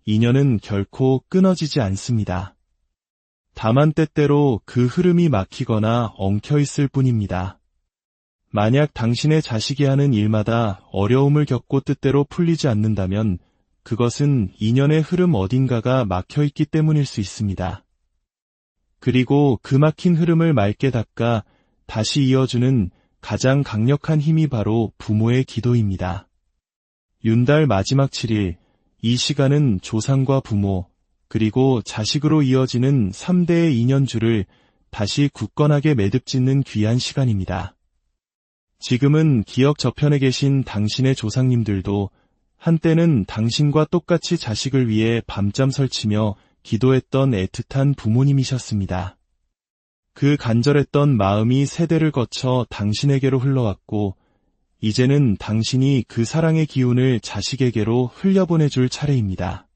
인연은 결코 끊어지지 않습니다. 다만 때때로 그 흐름이 막히거나 엉켜있을 뿐입니다. 만약 당신의 자식이 하는 일마다 어려움을 겪고 뜻대로 풀리지 않는다면 그것은 인연의 흐름 어딘가가 막혀있기 때문일 수 있습니다. 그리고 그 막힌 흐름을 맑게 닦아 다시 이어주는 가장 강력한 힘이 바로 부모의 기도입니다. 윤달 마지막 7일, 이 시간은 조상과 부모, 그리고 자식으로 이어지는 3대의 인연줄을 다시 굳건하게 매듭짓는 귀한 시간입니다. 지금은 기억 저편에 계신 당신의 조상님들도 한때는 당신과 똑같이 자식을 위해 밤잠 설치며 기도했던 애틋한 부모님이셨습니다. 그 간절했던 마음이 세대를 거쳐 당신에게로 흘러왔고 이제는 당신이 그 사랑의 기운을 자식에게로 흘려보내줄 차례입니다.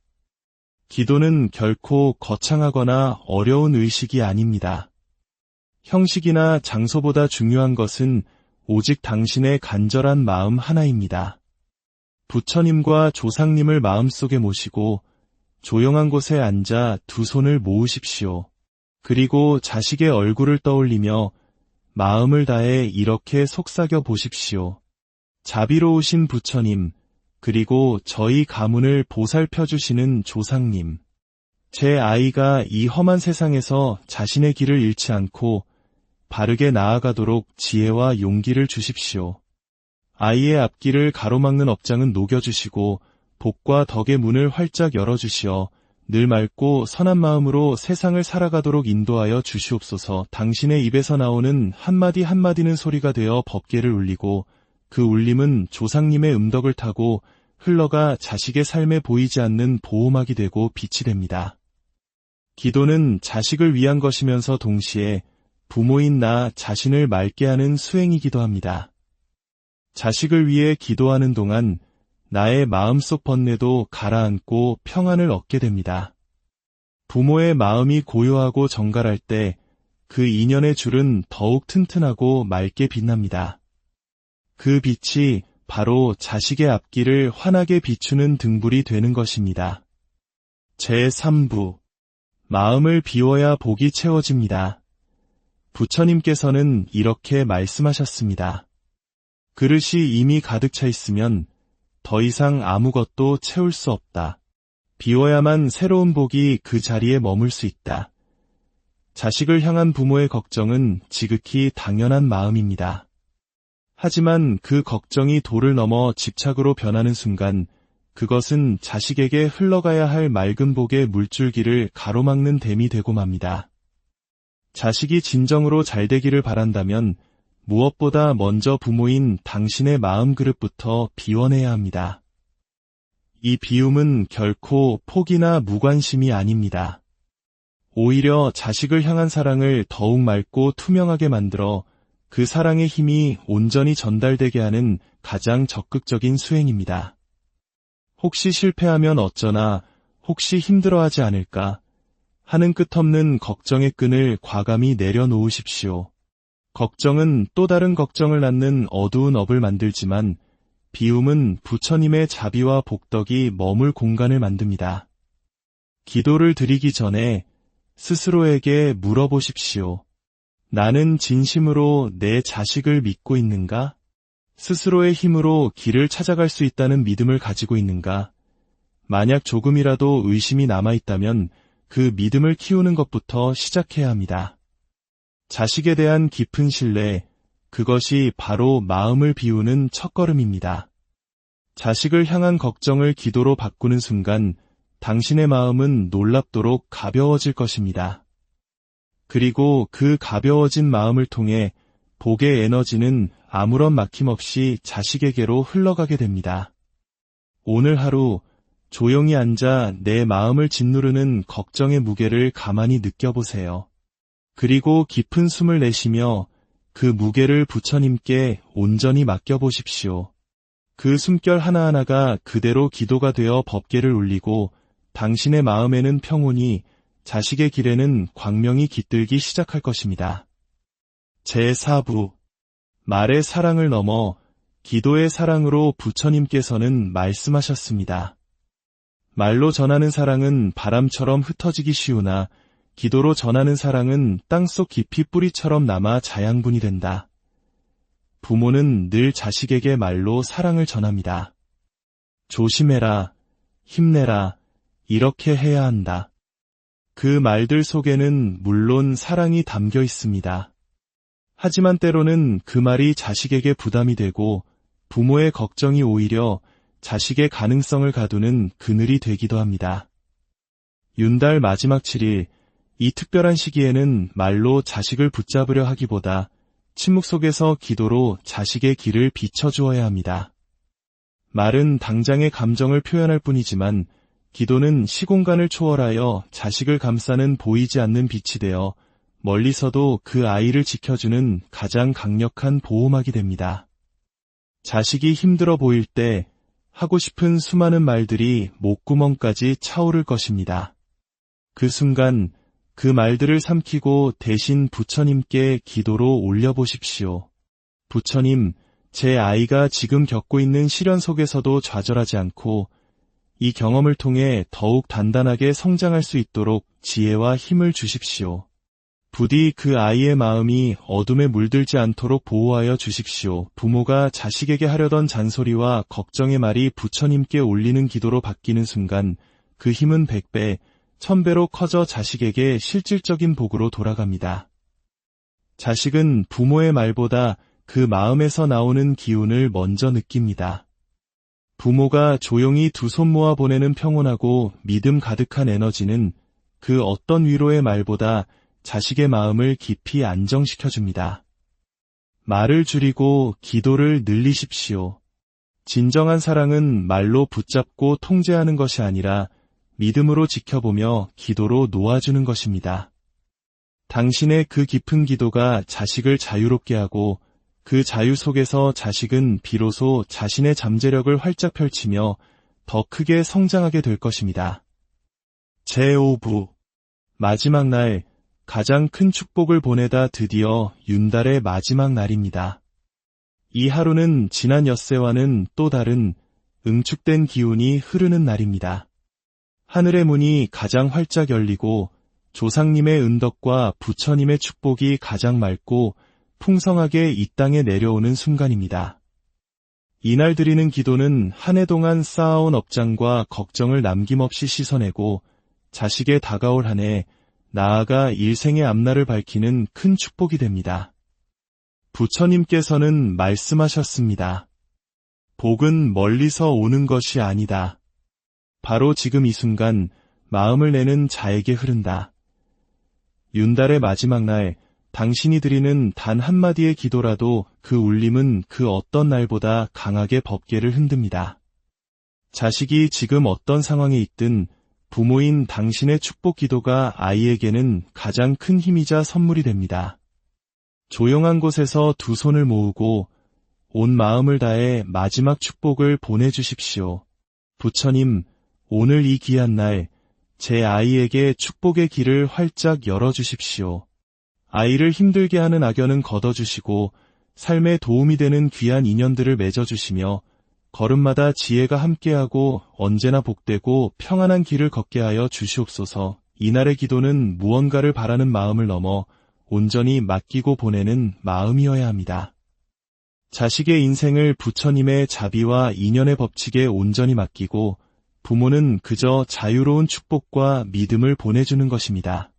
기도는 결코 거창하거나 어려운 의식이 아닙니다. 형식이나 장소보다 중요한 것은 오직 당신의 간절한 마음 하나입니다. 부처님과 조상님을 마음속에 모시고 조용한 곳에 앉아 두 손을 모으십시오. 그리고 자식의 얼굴을 떠올리며 마음을 다해 이렇게 속삭여 보십시오. 자비로우신 부처님, 그리고 저희 가문을 보살펴 주시는 조상님. 제 아이가 이 험한 세상에서 자신의 길을 잃지 않고 바르게 나아가도록 지혜와 용기를 주십시오. 아이의 앞길을 가로막는 업장은 녹여주시고 복과 덕의 문을 활짝 열어주시어 늘 맑고 선한 마음으로 세상을 살아가도록 인도하여 주시옵소서. 당신의 입에서 나오는 한마디 한마디는 소리가 되어 법계를 울리고 그 울림은 조상님의 음덕을 타고 흘러가 자식의 삶에 보이지 않는 보호막이 되고 빛이 됩니다. 기도는 자식을 위한 것이면서 동시에 부모인 나 자신을 맑게 하는 수행이기도 합니다. 자식을 위해 기도하는 동안 나의 마음속 번뇌도 가라앉고 평안을 얻게 됩니다. 부모의 마음이 고요하고 정갈할 때 그 인연의 줄은 더욱 튼튼하고 맑게 빛납니다. 그 빛이 바로 자식의 앞길을 환하게 비추는 등불이 되는 것입니다. 제3부 마음을 비워야 복이 채워집니다. 부처님께서는 이렇게 말씀하셨습니다. 그릇이 이미 가득 차 있으면 더 이상 아무것도 채울 수 없다. 비워야만 새로운 복이 그 자리에 머물 수 있다. 자식을 향한 부모의 걱정은 지극히 당연한 마음입니다. 하지만 그 걱정이 도를 넘어 집착으로 변하는 순간 그것은 자식에게 흘러가야 할 맑은 복의 물줄기를 가로막는 댐이 되고 맙니다. 자식이 진정으로 잘 되기를 바란다면 무엇보다 먼저 부모인 당신의 마음 그릇부터 비워내야 합니다. 이 비움은 결코 폭이나 무관심이 아닙니다. 오히려 자식을 향한 사랑을 더욱 맑고 투명하게 만들어 그 사랑의 힘이 온전히 전달되게 하는 가장 적극적인 수행입니다. 혹시 실패하면 어쩌나, 혹시 힘들어하지 않을까 하는 끝없는 걱정의 끈을 과감히 내려놓으십시오. 걱정은 또 다른 걱정을 낳는 어두운 업을 만들지만 비움은 부처님의 자비와 복덕이 머물 공간을 만듭니다. 기도를 드리기 전에 스스로에게 물어보십시오. 나는 진심으로 내 자식을 믿고 있는가? 스스로의 힘으로 길을 찾아갈 수 있다는 믿음을 가지고 있는가? 만약 조금이라도 의심이 남아있다면 그 믿음을 키우는 것부터 시작해야 합니다. 자식에 대한 깊은 신뢰, 그것이 바로 마음을 비우는 첫걸음입니다. 자식을 향한 걱정을 기도로 바꾸는 순간 당신의 마음은 놀랍도록 가벼워질 것입니다. 그리고 그 가벼워진 마음을 통해 복의 에너지는 아무런 막힘 없이 자식에게로 흘러가게 됩니다. 오늘 하루 조용히 앉아 내 마음을 짓누르는 걱정의 무게를 가만히 느껴보세요. 그리고 깊은 숨을 내쉬며 그 무게를 부처님께 온전히 맡겨보십시오. 그 숨결 하나하나가 그대로 기도가 되어 법궤를 울리고 당신의 마음에는 평온이, 자식의 길에는 광명이 깃들기 시작할 것입니다. 제4부 말의 사랑을 넘어 기도의 사랑으로 부처님께서는 말씀하셨습니다. 말로 전하는 사랑은 바람처럼 흩어지기 쉬우나 기도로 전하는 사랑은 땅속 깊이 뿌리처럼 남아 자양분이 된다. 부모는 늘 자식에게 말로 사랑을 전합니다. 조심해라, 힘내라, 이렇게 해야 한다. 그 말들 속에는 물론 사랑이 담겨 있습니다. 하지만 때로는 그 말이 자식에게 부담이 되고 부모의 걱정이 오히려 자식의 가능성을 가두는 그늘이 되기도 합니다. 윤달 마지막 7일, 이 특별한 시기에는 말로 자식을 붙잡으려 하기보다 침묵 속에서 기도로 자식의 길을 비춰주어야 합니다. 말은 당장의 감정을 표현할 뿐이지만 기도는 시공간을 초월하여 자식을 감싸는 보이지 않는 빛이 되어 멀리서도 그 아이를 지켜주는 가장 강력한 보호막이 됩니다. 자식이 힘들어 보일 때 하고 싶은 수많은 말들이 목구멍까지 차오를 것입니다. 그 순간 그 말들을 삼키고 대신 부처님께 기도로 올려보십시오. 부처님, 제 아이가 지금 겪고 있는 시련 속에서도 좌절하지 않고 이 경험을 통해 더욱 단단하게 성장할 수 있도록 지혜와 힘을 주십시오. 부디 그 아이의 마음이 어둠에 물들지 않도록 보호하여 주십시오. 부모가 자식에게 하려던 잔소리와 걱정의 말이 부처님께 올리는 기도로 바뀌는 순간 그 힘은 100배, 1000배로 커져 자식에게 실질적인 복으로 돌아갑니다. 자식은 부모의 말보다 그 마음에서 나오는 기운을 먼저 느낍니다. 부모가 조용히 두 손 모아 보내는 평온하고 믿음 가득한 에너지는 그 어떤 위로의 말보다 자식의 마음을 깊이 안정시켜줍니다. 말을 줄이고 기도를 늘리십시오. 진정한 사랑은 말로 붙잡고 통제하는 것이 아니라 믿음으로 지켜보며 기도로 놓아주는 것입니다. 당신의 그 깊은 기도가 자식을 자유롭게 하고 그 자유 속에서 자식은 비로소 자신의 잠재력을 활짝 펼치며 더 크게 성장하게 될 것입니다. 제5부 마지막 날, 가장 큰 축복을 보내다 드디어 윤달의 마지막 날입니다. 이 하루는 지난 엿새와는 또 다른 응축된 기운이 흐르는 날입니다. 하늘의 문이 가장 활짝 열리고 조상님의 은덕과 부처님의 축복이 가장 맑고 풍성하게 이 땅에 내려오는 순간입니다. 이날 드리는 기도는 한 해 동안 쌓아온 업장과 걱정을 남김없이 씻어내고 자식의 다가올 한 해, 나아가 일생의 앞날을 밝히는 큰 축복이 됩니다. 부처님께서는 말씀하셨습니다. 복은 멀리서 오는 것이 아니다. 바로 지금 이 순간 마음을 내는 자에게 흐른다. 윤달의 마지막 날, 당신이 드리는 단 한마디의 기도라도 그 울림은 그 어떤 날보다 강하게 법궤를 흔듭니다. 자식이 지금 어떤 상황에 있든 부모인 당신의 축복 기도가 아이에게는 가장 큰 힘이자 선물이 됩니다. 조용한 곳에서 두 손을 모으고 온 마음을 다해 마지막 축복을 보내주십시오. 부처님, 오늘 이 귀한 날, 제 아이에게 축복의 길을 활짝 열어주십시오. 아이를 힘들게 하는 악연은 걷어주시고 삶에 도움이 되는 귀한 인연들을 맺어주시며 걸음마다 지혜가 함께하고 언제나 복되고 평안한 길을 걷게 하여 주시옵소서. 이날의 기도는 무언가를 바라는 마음을 넘어 온전히 맡기고 보내는 마음이어야 합니다. 자식의 인생을 부처님의 자비와 인연의 법칙에 온전히 맡기고 부모는 그저 자유로운 축복과 믿음을 보내주는 것입니다.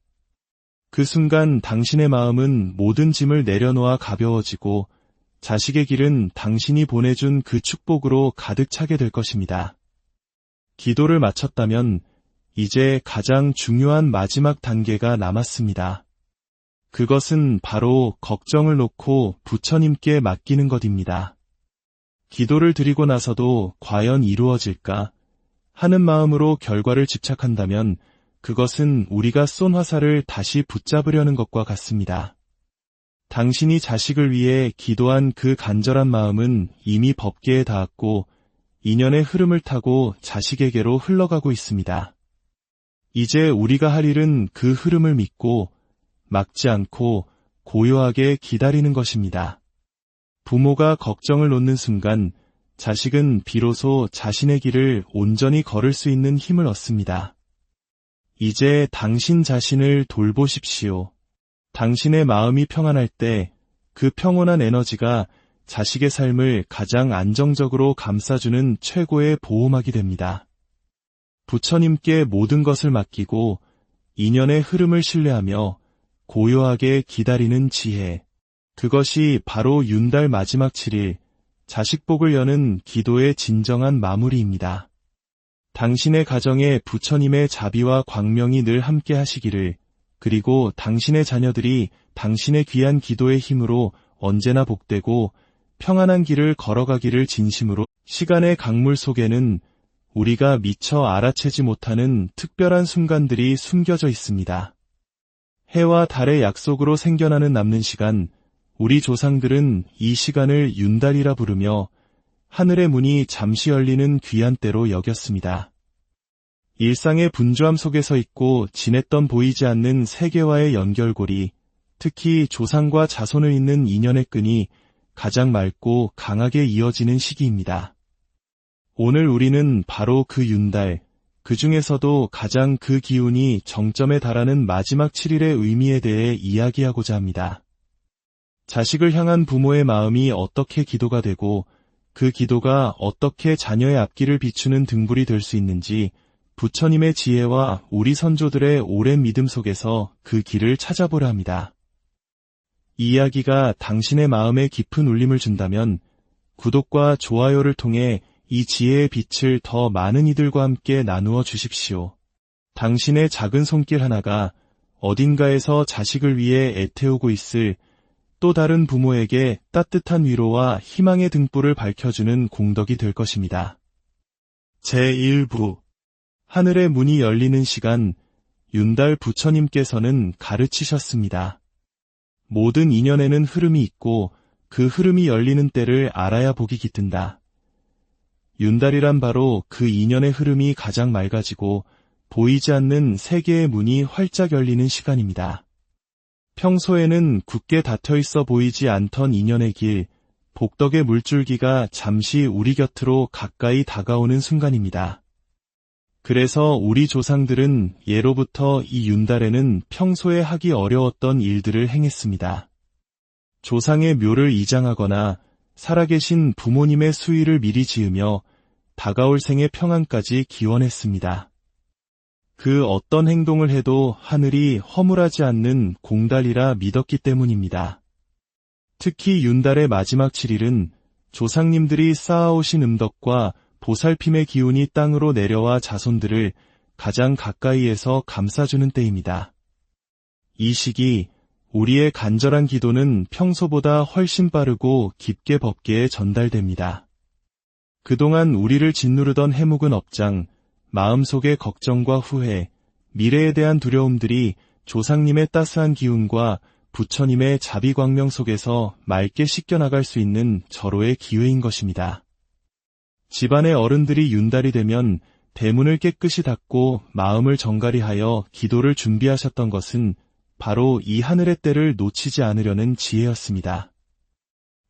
그 순간 당신의 마음은 모든 짐을 내려놓아 가벼워지고 자식의 길은 당신이 보내준 그 축복으로 가득 차게 될 것입니다. 기도를 마쳤다면 이제 가장 중요한 마지막 단계가 남았습니다. 그것은 바로 걱정을 놓고 부처님께 맡기는 것입니다. 기도를 드리고 나서도 과연 이루어질까 하는 마음으로 결과를 집착한다면 그것은 우리가 쏜 화살을 다시 붙잡으려는 것과 같습니다. 당신이 자식을 위해 기도한 그 간절한 마음은 이미 법궤에 닿았고 인연의 흐름을 타고 자식에게로 흘러가고 있습니다. 이제 우리가 할 일은 그 흐름을 믿고 막지 않고 고요하게 기다리는 것입니다. 부모가 걱정을 놓는 순간 자식은 비로소 자신의 길을 온전히 걸을 수 있는 힘을 얻습니다. 이제 당신 자신을 돌보십시오. 당신의 마음이 평안할 때 그 평온한 에너지가 자식의 삶을 가장 안정적으로 감싸주는 최고의 보호막이 됩니다. 부처님께 모든 것을 맡기고 인연의 흐름을 신뢰하며 고요하게 기다리는 지혜. 그것이 바로 윤달 마지막 7일, 자식복을 여는 기도의 진정한 마무리입니다. 당신의 가정에 부처님의 자비와 광명이 늘 함께 하시기를, 그리고 당신의 자녀들이 당신의 귀한 기도의 힘으로 언제나 복되고 평안한 길을 걸어가기를 진심으로. 시간의 강물 속에는 우리가 미처 알아채지 못하는 특별한 순간들이 숨겨져 있습니다. 해와 달의 약속으로 생겨나는 남는 시간, 우리 조상들은 이 시간을 윤달이라 부르며 하늘의 문이 잠시 열리는 귀한 때로 여겼습니다. 일상의 분주함 속에서 있고 지냈던 보이지 않는 세계와의 연결고리, 특히 조상과 자손을 잇는 인연의 끈이 가장 맑고 강하게 이어지는 시기입니다. 오늘 우리는 바로 그 윤달, 그 중에서도 가장 그 기운이 정점에 달하는 마지막 7일의 의미에 대해 이야기하고자 합니다. 자식을 향한 부모의 마음이 어떻게 기도가 되고 그 기도가 어떻게 자녀의 앞길을 비추는 등불이 될 수 있는지 부처님의 지혜와 우리 선조들의 오랜 믿음 속에서 그 길을 찾아보려 합니다. 이 이야기가 당신의 마음에 깊은 울림을 준다면 구독과 좋아요를 통해 이 지혜의 빛을 더 많은 이들과 함께 나누어 주십시오. 당신의 작은 손길 하나가 어딘가에서 자식을 위해 애태우고 있을 또 다른 부모에게 따뜻한 위로와 희망의 등불을 밝혀주는 공덕이 될 것입니다. 제1부 하늘의 문이 열리는 시간, 윤달 부처님께서는 가르치셨습니다. 모든 인연에는 흐름이 있고 그 흐름이 열리는 때를 알아야 복이 깃든다. 윤달이란 바로 그 인연의 흐름이 가장 맑아지고 보이지 않는 세계의 문이 활짝 열리는 시간입니다. 평소에는 굳게 닫혀 있어 보이지 않던 인연의 길, 복덕의 물줄기가 잠시 우리 곁으로 가까이 다가오는 순간입니다. 그래서 우리 조상들은 예로부터 이 윤달에는 평소에 하기 어려웠던 일들을 행했습니다. 조상의 묘를 이장하거나 살아계신 부모님의 수의를 미리 지으며 다가올 생의 평안까지 기원했습니다. 그 어떤 행동을 해도 하늘이 허물하지 않는 공달이라 믿었기 때문입니다. 특히 윤달의 마지막 7일은 조상님들이 쌓아오신 음덕과 보살핌의 기운이 땅으로 내려와 자손들을 가장 가까이에서 감싸주는 때입니다. 이 시기 우리의 간절한 기도는 평소보다 훨씬 빠르고 깊게 법계에 전달됩니다. 그동안 우리를 짓누르던 해묵은 업장, 마음속의 걱정과 후회, 미래에 대한 두려움들이 조상님의 따스한 기운과 부처님의 자비광명 속에서 맑게 씻겨나갈 수 있는 절호의 기회인 것입니다. 집안의 어른들이 윤달이 되면 대문을 깨끗이 닫고 마음을 정갈히하여 기도를 준비하셨던 것은 바로 이 하늘의 때를 놓치지 않으려는 지혜였습니다.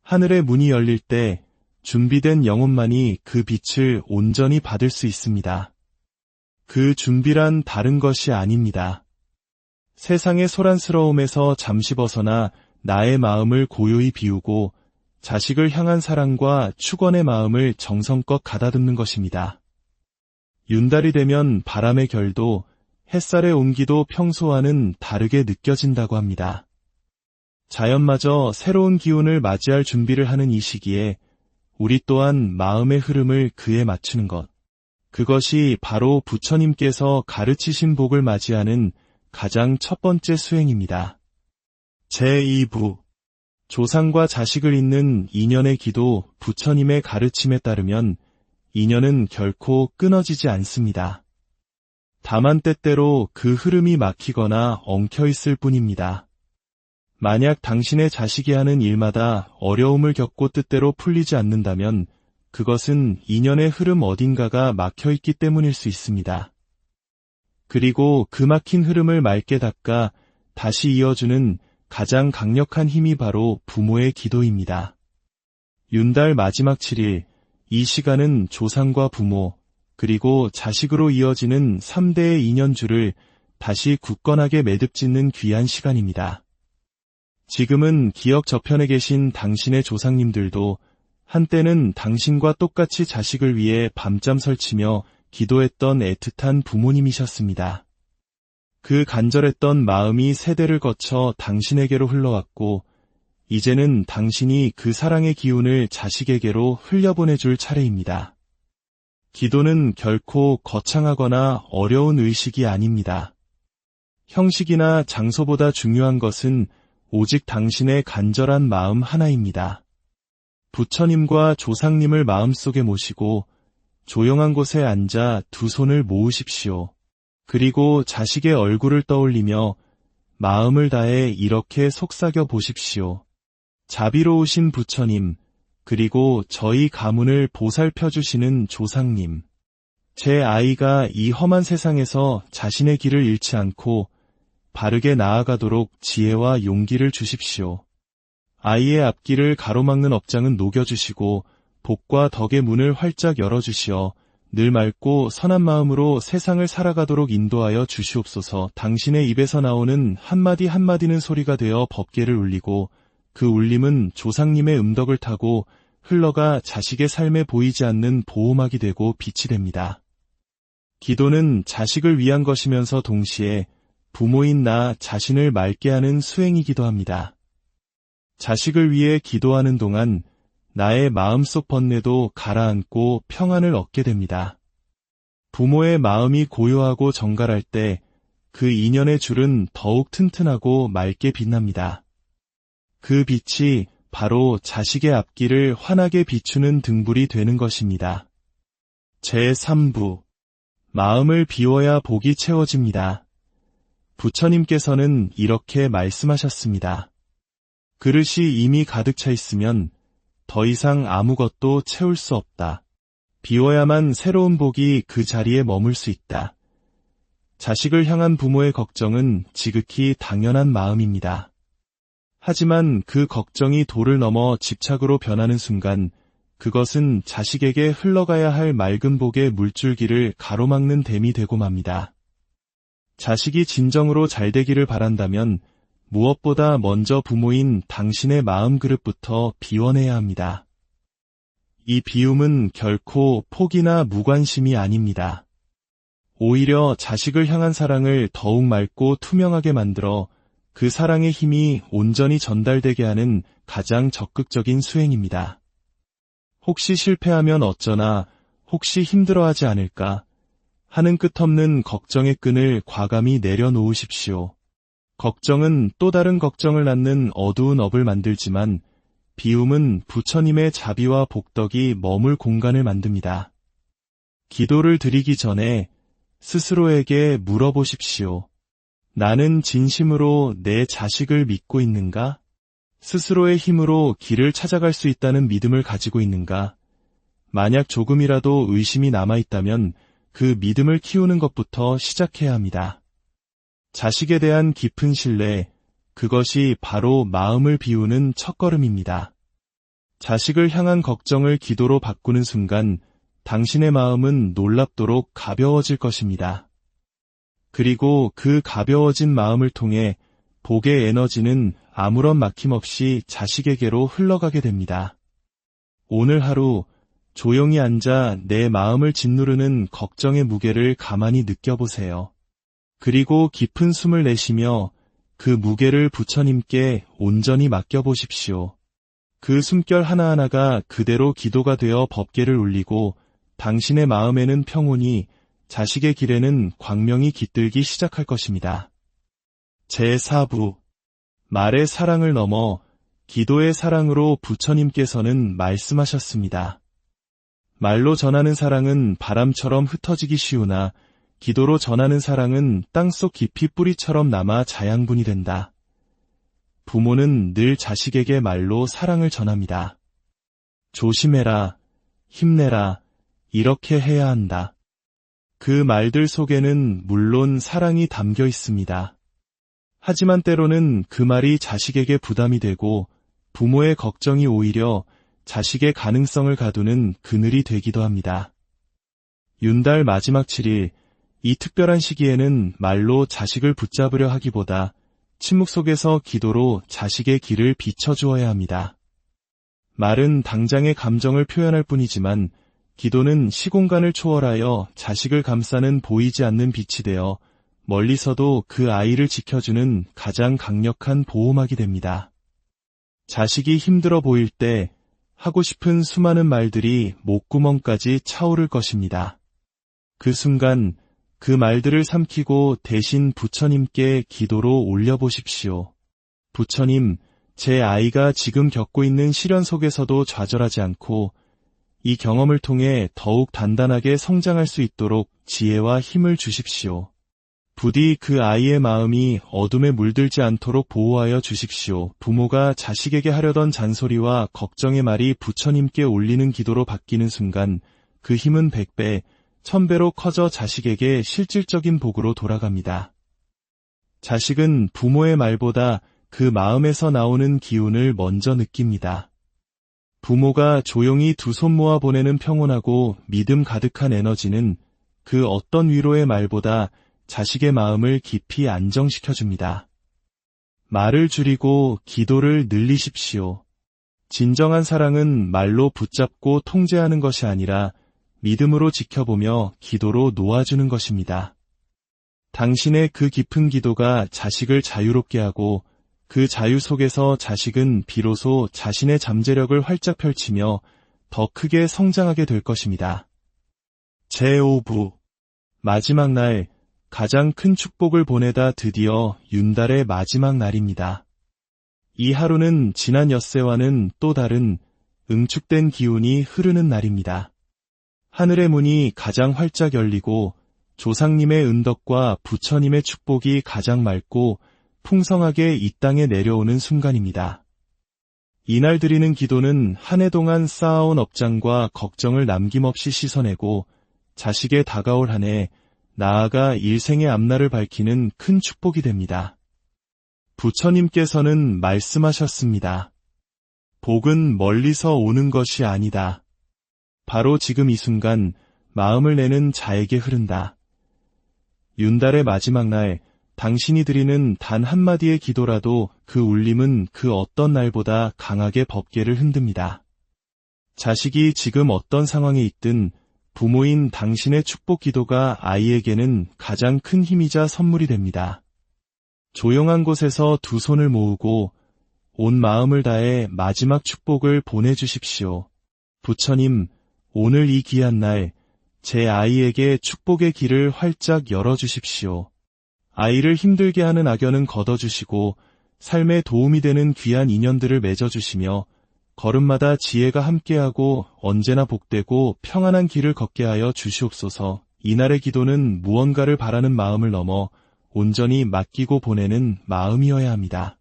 하늘의 문이 열릴 때 준비된 영혼만이 그 빛을 온전히 받을 수 있습니다. 그 준비란 다른 것이 아닙니다. 세상의 소란스러움에서 잠시 벗어나 나의 마음을 고요히 비우고 자식을 향한 사랑과 축원의 마음을 정성껏 가다듬는 것입니다. 윤달이 되면 바람의 결도, 햇살의 온기도 평소와는 다르게 느껴진다고 합니다. 자연마저 새로운 기운을 맞이할 준비를 하는 이 시기에 우리 또한 마음의 흐름을 그에 맞추는 것, 그것이 바로 부처님께서 가르치신 복을 맞이하는 가장 첫 번째 수행입니다. 제2부 조상과 자식을 잇는 인연의 기도, 부처님의 가르침에 따르면 인연은 결코 끊어지지 않습니다. 다만 때때로 그 흐름이 막히거나 엉켜있을 뿐입니다. 만약 당신의 자식이 하는 일마다 어려움을 겪고 뜻대로 풀리지 않는다면 그것은 인연의 흐름 어딘가가 막혀있기 때문일 수 있습니다. 그리고 그 막힌 흐름을 맑게 닦아 다시 이어주는 가장 강력한 힘이 바로 부모의 기도입니다. 윤달 마지막 7일, 이 시간은 조상과 부모, 그리고 자식으로 이어지는 3대의 인연줄을 다시 굳건하게 매듭짓는 귀한 시간입니다. 지금은 기억 저편에 계신 당신의 조상님들도 한때는 당신과 똑같이 자식을 위해 밤잠 설치며 기도했던 애틋한 부모님이셨습니다. 그 간절했던 마음이 세대를 거쳐 당신에게로 흘러왔고 이제는 당신이 그 사랑의 기운을 자식에게로 흘려보내줄 차례입니다. 기도는 결코 거창하거나 어려운 의식이 아닙니다. 형식이나 장소보다 중요한 것은 오직 당신의 간절한 마음 하나입니다. 부처님과 조상님을 마음속에 모시고 조용한 곳에 앉아 두 손을 모으십시오. 그리고 자식의 얼굴을 떠올리며 마음을 다해 이렇게 속삭여 보십시오. 자비로우신 부처님, 그리고 저희 가문을 보살펴 주시는 조상님. 제 아이가 이 험한 세상에서 자신의 길을 잃지 않고 바르게 나아가도록 지혜와 용기를 주십시오. 아이의 앞길을 가로막는 업장은 녹여주시고 복과 덕의 문을 활짝 열어주시어 늘 맑고 선한 마음으로 세상을 살아가도록 인도하여 주시옵소서. 당신의 입에서 나오는 한마디 한마디는 소리가 되어 법계를 울리고 그 울림은 조상님의 음덕을 타고 흘러가 자식의 삶에 보이지 않는 보호막이 되고 빛이 됩니다. 기도는 자식을 위한 것이면서 동시에 부모인 나 자신을 맑게 하는 수행이기도 합니다. 자식을 위해 기도하는 동안 나의 마음속 번뇌도 가라앉고 평안을 얻게 됩니다. 부모의 마음이 고요하고 정갈할 때 그 인연의 줄은 더욱 튼튼하고 맑게 빛납니다. 그 빛이 바로 자식의 앞길을 환하게 비추는 등불이 되는 것입니다. 제3부 마음을 비워야 복이 채워집니다. 부처님께서는 이렇게 말씀하셨습니다. 그릇이 이미 가득 차 있으면 더 이상 아무것도 채울 수 없다. 비워야만 새로운 복이 그 자리에 머물 수 있다. 자식을 향한 부모의 걱정은 지극히 당연한 마음입니다. 하지만 그 걱정이 도를 넘어 집착으로 변하는 순간 그것은 자식에게 흘러가야 할 맑은 복의 물줄기를 가로막는 댐이 되고 맙니다. 자식이 진정으로 잘 되기를 바란다면 무엇보다 먼저 부모인 당신의 마음 그릇부터 비워내야 합니다. 이 비움은 결코 포기나 무관심이 아닙니다. 오히려 자식을 향한 사랑을 더욱 맑고 투명하게 만들어 그 사랑의 힘이 온전히 전달되게 하는 가장 적극적인 수행입니다. 혹시 실패하면 어쩌나, 혹시 힘들어하지 않을까 하는 끝없는 걱정의 끈을 과감히 내려놓으십시오. 걱정은 또 다른 걱정을 낳는 어두운 업을 만들지만 비움은 부처님의 자비와 복덕이 머물 공간을 만듭니다. 기도를 드리기 전에 스스로에게 물어보십시오. 나는 진심으로 내 자식을 믿고 있는가? 스스로의 힘으로 길을 찾아갈 수 있다는 믿음을 가지고 있는가? 만약 조금이라도 의심이 남아있다면 그 믿음을 키우는 것부터 시작해야 합니다. 자식에 대한 깊은 신뢰, 그것이 바로 마음을 비우는 첫걸음입니다. 자식을 향한 걱정을 기도로 바꾸는 순간 당신의 마음은 놀랍도록 가벼워질 것입니다. 그리고 그 가벼워진 마음을 통해 복의 에너지는 아무런 막힘 없이 자식에게로 흘러가게 됩니다. 오늘 하루 조용히 앉아 내 마음을 짓누르는 걱정의 무게를 가만히 느껴보세요. 그리고 깊은 숨을 내쉬며 그 무게를 부처님께 온전히 맡겨보십시오. 그 숨결 하나하나가 그대로 기도가 되어 법궤를 울리고 당신의 마음에는 평온이, 자식의 길에는 광명이 깃들기 시작할 것입니다. 제4부 말의 사랑을 넘어 기도의 사랑으로 부처님께서는 말씀하셨습니다. 말로 전하는 사랑은 바람처럼 흩어지기 쉬우나 기도로 전하는 사랑은 땅속 깊이 뿌리처럼 남아 자양분이 된다. 부모는 늘 자식에게 말로 사랑을 전합니다. 조심해라, 힘내라, 이렇게 해야 한다. 그 말들 속에는 물론 사랑이 담겨 있습니다. 하지만 때로는 그 말이 자식에게 부담이 되고 부모의 걱정이 오히려 자식의 가능성을 가두는 그늘이 되기도 합니다. 윤달 마지막 7일, 이 특별한 시기에는 말로 자식을 붙잡으려 하기보다 침묵 속에서 기도로 자식의 길을 비춰주어야 합니다. 말은 당장의 감정을 표현할 뿐이지만 기도는 시공간을 초월하여 자식을 감싸는 보이지 않는 빛이 되어 멀리서도 그 아이를 지켜주는 가장 강력한 보호막이 됩니다. 자식이 힘들어 보일 때 하고 싶은 수많은 말들이 목구멍까지 차오를 것입니다. 그 순간 그 말들을 삼키고 대신 부처님께 기도로 올려보십시오. 부처님, 제 아이가 지금 겪고 있는 시련 속에서도 좌절하지 않고 이 경험을 통해 더욱 단단하게 성장할 수 있도록 지혜와 힘을 주십시오. 부디 그 아이의 마음이 어둠에 물들지 않도록 보호하여 주십시오. 부모가 자식에게 하려던 잔소리와 걱정의 말이 부처님께 올리는 기도로 바뀌는 순간 그 힘은 100배, 1000배로 커져 자식에게 실질적인 복으로 돌아갑니다. 자식은 부모의 말보다 그 마음에서 나오는 기운을 먼저 느낍니다. 부모가 조용히 두 손 모아 보내는 평온하고 믿음 가득한 에너지는 그 어떤 위로의 말보다 자식의 마음을 깊이 안정시켜줍니다. 말을 줄이고 기도를 늘리십시오. 진정한 사랑은 말로 붙잡고 통제하는 것이 아니라 믿음으로 지켜보며 기도로 놓아주는 것입니다. 당신의 그 깊은 기도가 자식을 자유롭게 하고 그 자유 속에서 자식은 비로소 자신의 잠재력을 활짝 펼치며 더 크게 성장하게 될 것입니다. 제5부 마지막 날, 가장 큰 축복을 보내다 드디어 윤달의 마지막 날입니다. 이 하루는 지난 엿새와는 또 다른 응축된 기운이 흐르는 날입니다. 하늘의 문이 가장 활짝 열리고 조상님의 은덕과 부처님의 축복이 가장 맑고 풍성하게 이 땅에 내려오는 순간입니다. 이날 드리는 기도는 한 해 동안 쌓아온 업장과 걱정을 남김없이 씻어내고 자식의 다가올 한 해, 나아가 일생의 앞날을 밝히는 큰 축복이 됩니다. 부처님께서는 말씀하셨습니다. 복은 멀리서 오는 것이 아니다. 바로 지금 이 순간 마음을 내는 자에게 흐른다. 윤달의 마지막 날, 당신이 드리는 단 한마디의 기도라도 그 울림은 그 어떤 날보다 강하게 법계를 흔듭니다. 자식이 지금 어떤 상황에 있든 부모인 당신의 축복 기도가 아이에게는 가장 큰 힘이자 선물이 됩니다. 조용한 곳에서 두 손을 모으고 온 마음을 다해 마지막 축복을 보내주십시오. 부처님, 오늘 이 귀한 날, 제 아이에게 축복의 길을 활짝 열어주십시오. 아이를 힘들게 하는 악연은 걷어주시고 삶에 도움이 되는 귀한 인연들을 맺어주시며 걸음마다 지혜가 함께하고 언제나 복되고 평안한 길을 걷게 하여 주시옵소서. 이날의 기도는 무언가를 바라는 마음을 넘어 온전히 맡기고 보내는 마음이어야 합니다.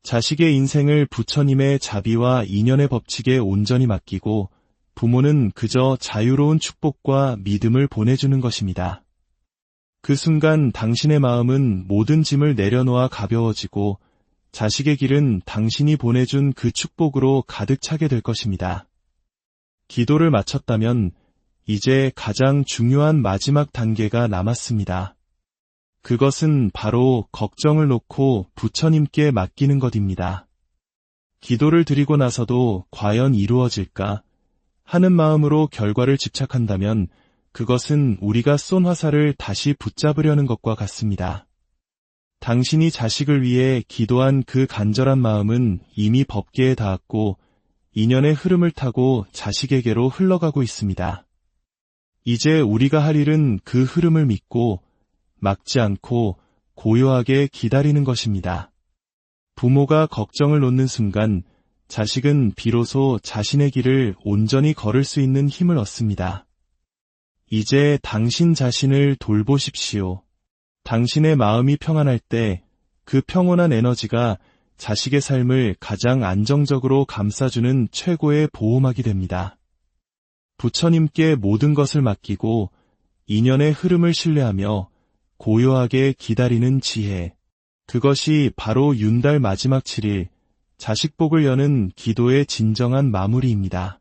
자식의 인생을 부처님의 자비와 인연의 법칙에 온전히 맡기고 부모는 그저 자유로운 축복과 믿음을 보내주는 것입니다. 그 순간 당신의 마음은 모든 짐을 내려놓아 가벼워지고 자식의 길은 당신이 보내준 그 축복으로 가득 차게 될 것입니다. 기도를 마쳤다면 이제 가장 중요한 마지막 단계가 남았습니다. 그것은 바로 걱정을 놓고 부처님께 맡기는 것입니다. 기도를 드리고 나서도 과연 이루어질까 하는 마음으로 결과를 집착한다면 그것은 우리가 쏜 화살을 다시 붙잡으려는 것과 같습니다. 당신이 자식을 위해 기도한 그 간절한 마음은 이미 법계에 닿았고 인연의 흐름을 타고 자식에게로 흘러가고 있습니다. 이제 우리가 할 일은 그 흐름을 믿고 막지 않고 고요하게 기다리는 것입니다. 부모가 걱정을 놓는 순간 자식은 비로소 자신의 길을 온전히 걸을 수 있는 힘을 얻습니다. 이제 당신 자신을 돌보십시오. 당신의 마음이 평안할 때 그 평온한 에너지가 자식의 삶을 가장 안정적으로 감싸주는 최고의 보호막이 됩니다. 부처님께 모든 것을 맡기고 인연의 흐름을 신뢰하며 고요하게 기다리는 지혜. 그것이 바로 윤달 마지막 7일 자식복을 여는 기도의 진정한 마무리입니다.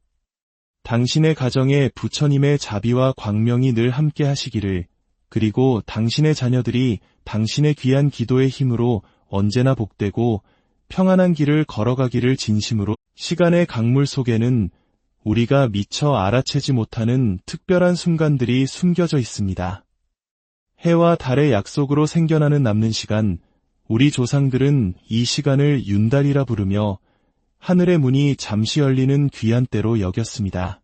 당신의 가정에 부처님의 자비와 광명이 늘 함께 하시기를, 그리고 당신의 자녀들이 당신의 귀한 기도의 힘으로 언제나 복되고 평안한 길을 걸어가기를 진심으로. 시간의 강물 속에는 우리가 미처 알아채지 못하는 특별한 순간들이 숨겨져 있습니다. 해와 달의 약속으로 생겨나는 남는 시간, 우리 조상들은 이 시간을 윤달이라 부르며 하늘의 문이 잠시 열리는 귀한 때로 여겼습니다.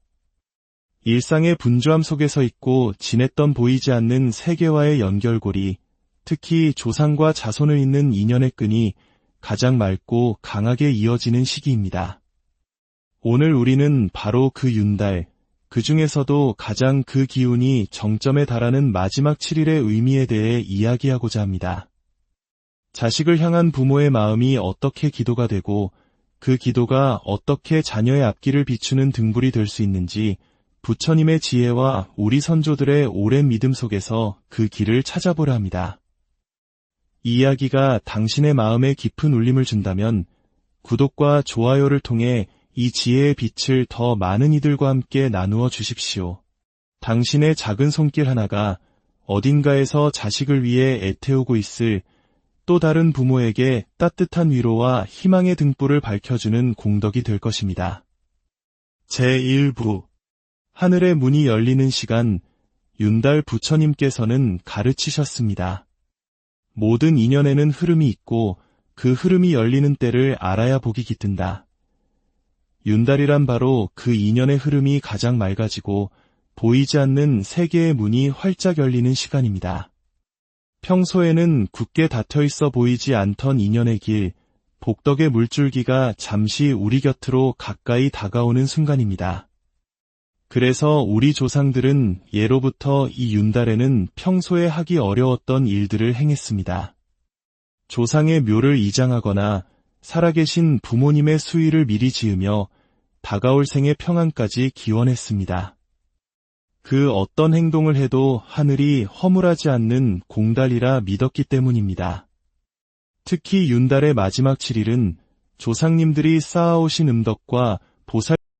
일상의 분주함 속에서 있고 지냈던 보이지 않는 세계와의 연결고리, 특히 조상과 자손을 잇는 인연의 끈이 가장 맑고 강하게 이어지는 시기입니다. 오늘 우리는 바로 그 윤달, 그 중에서도 가장 그 기운이 정점에 달하는 마지막 7일의 의미에 대해 이야기하고자 합니다. 자식을 향한 부모의 마음이 어떻게 기도가 되고 그 기도가 어떻게 자녀의 앞길을 비추는 등불이 될 수 있는지 부처님의 지혜와 우리 선조들의 오랜 믿음 속에서 그 길을 찾아보려 합니다. 이 이야기가 당신의 마음에 깊은 울림을 준다면 구독과 좋아요를 통해 이 지혜의 빛을 더 많은 이들과 함께 나누어 주십시오. 당신의 작은 손길 하나가 어딘가에서 자식을 위해 애태우고 있을 또 다른 부모에게 따뜻한 위로와 희망의 등불을 밝혀주는 공덕이 될 것입니다. 제1부 하늘의 문이 열리는 시간, 윤달 부처님께서는 가르치셨습니다. 모든 인연에는 흐름이 있고 그 흐름이 열리는 때를 알아야 복이 깃든다. 윤달이란 바로 그 인연의 흐름이 가장 맑아지고 보이지 않는 세계의 문이 활짝 열리는 시간입니다. 평소에는 굳게 닫혀있어 보이지 않던 인연의 길, 복덕의 물줄기가 잠시 우리 곁으로 가까이 다가오는 순간입니다. 그래서 우리 조상들은 예로부터 이 윤달에는 평소에 하기 어려웠던 일들을 행했습니다. 조상의 묘를 이장하거나 살아계신 부모님의 수의를 미리 지으며 다가올 생의 평안까지 기원했습니다. 그 어떤 행동을 해도 하늘이 허물하지 않는 공달이라 믿었기 때문입니다. 특히 윤달의 마지막 7일은 조상님들이 쌓아오신 음덕과 보살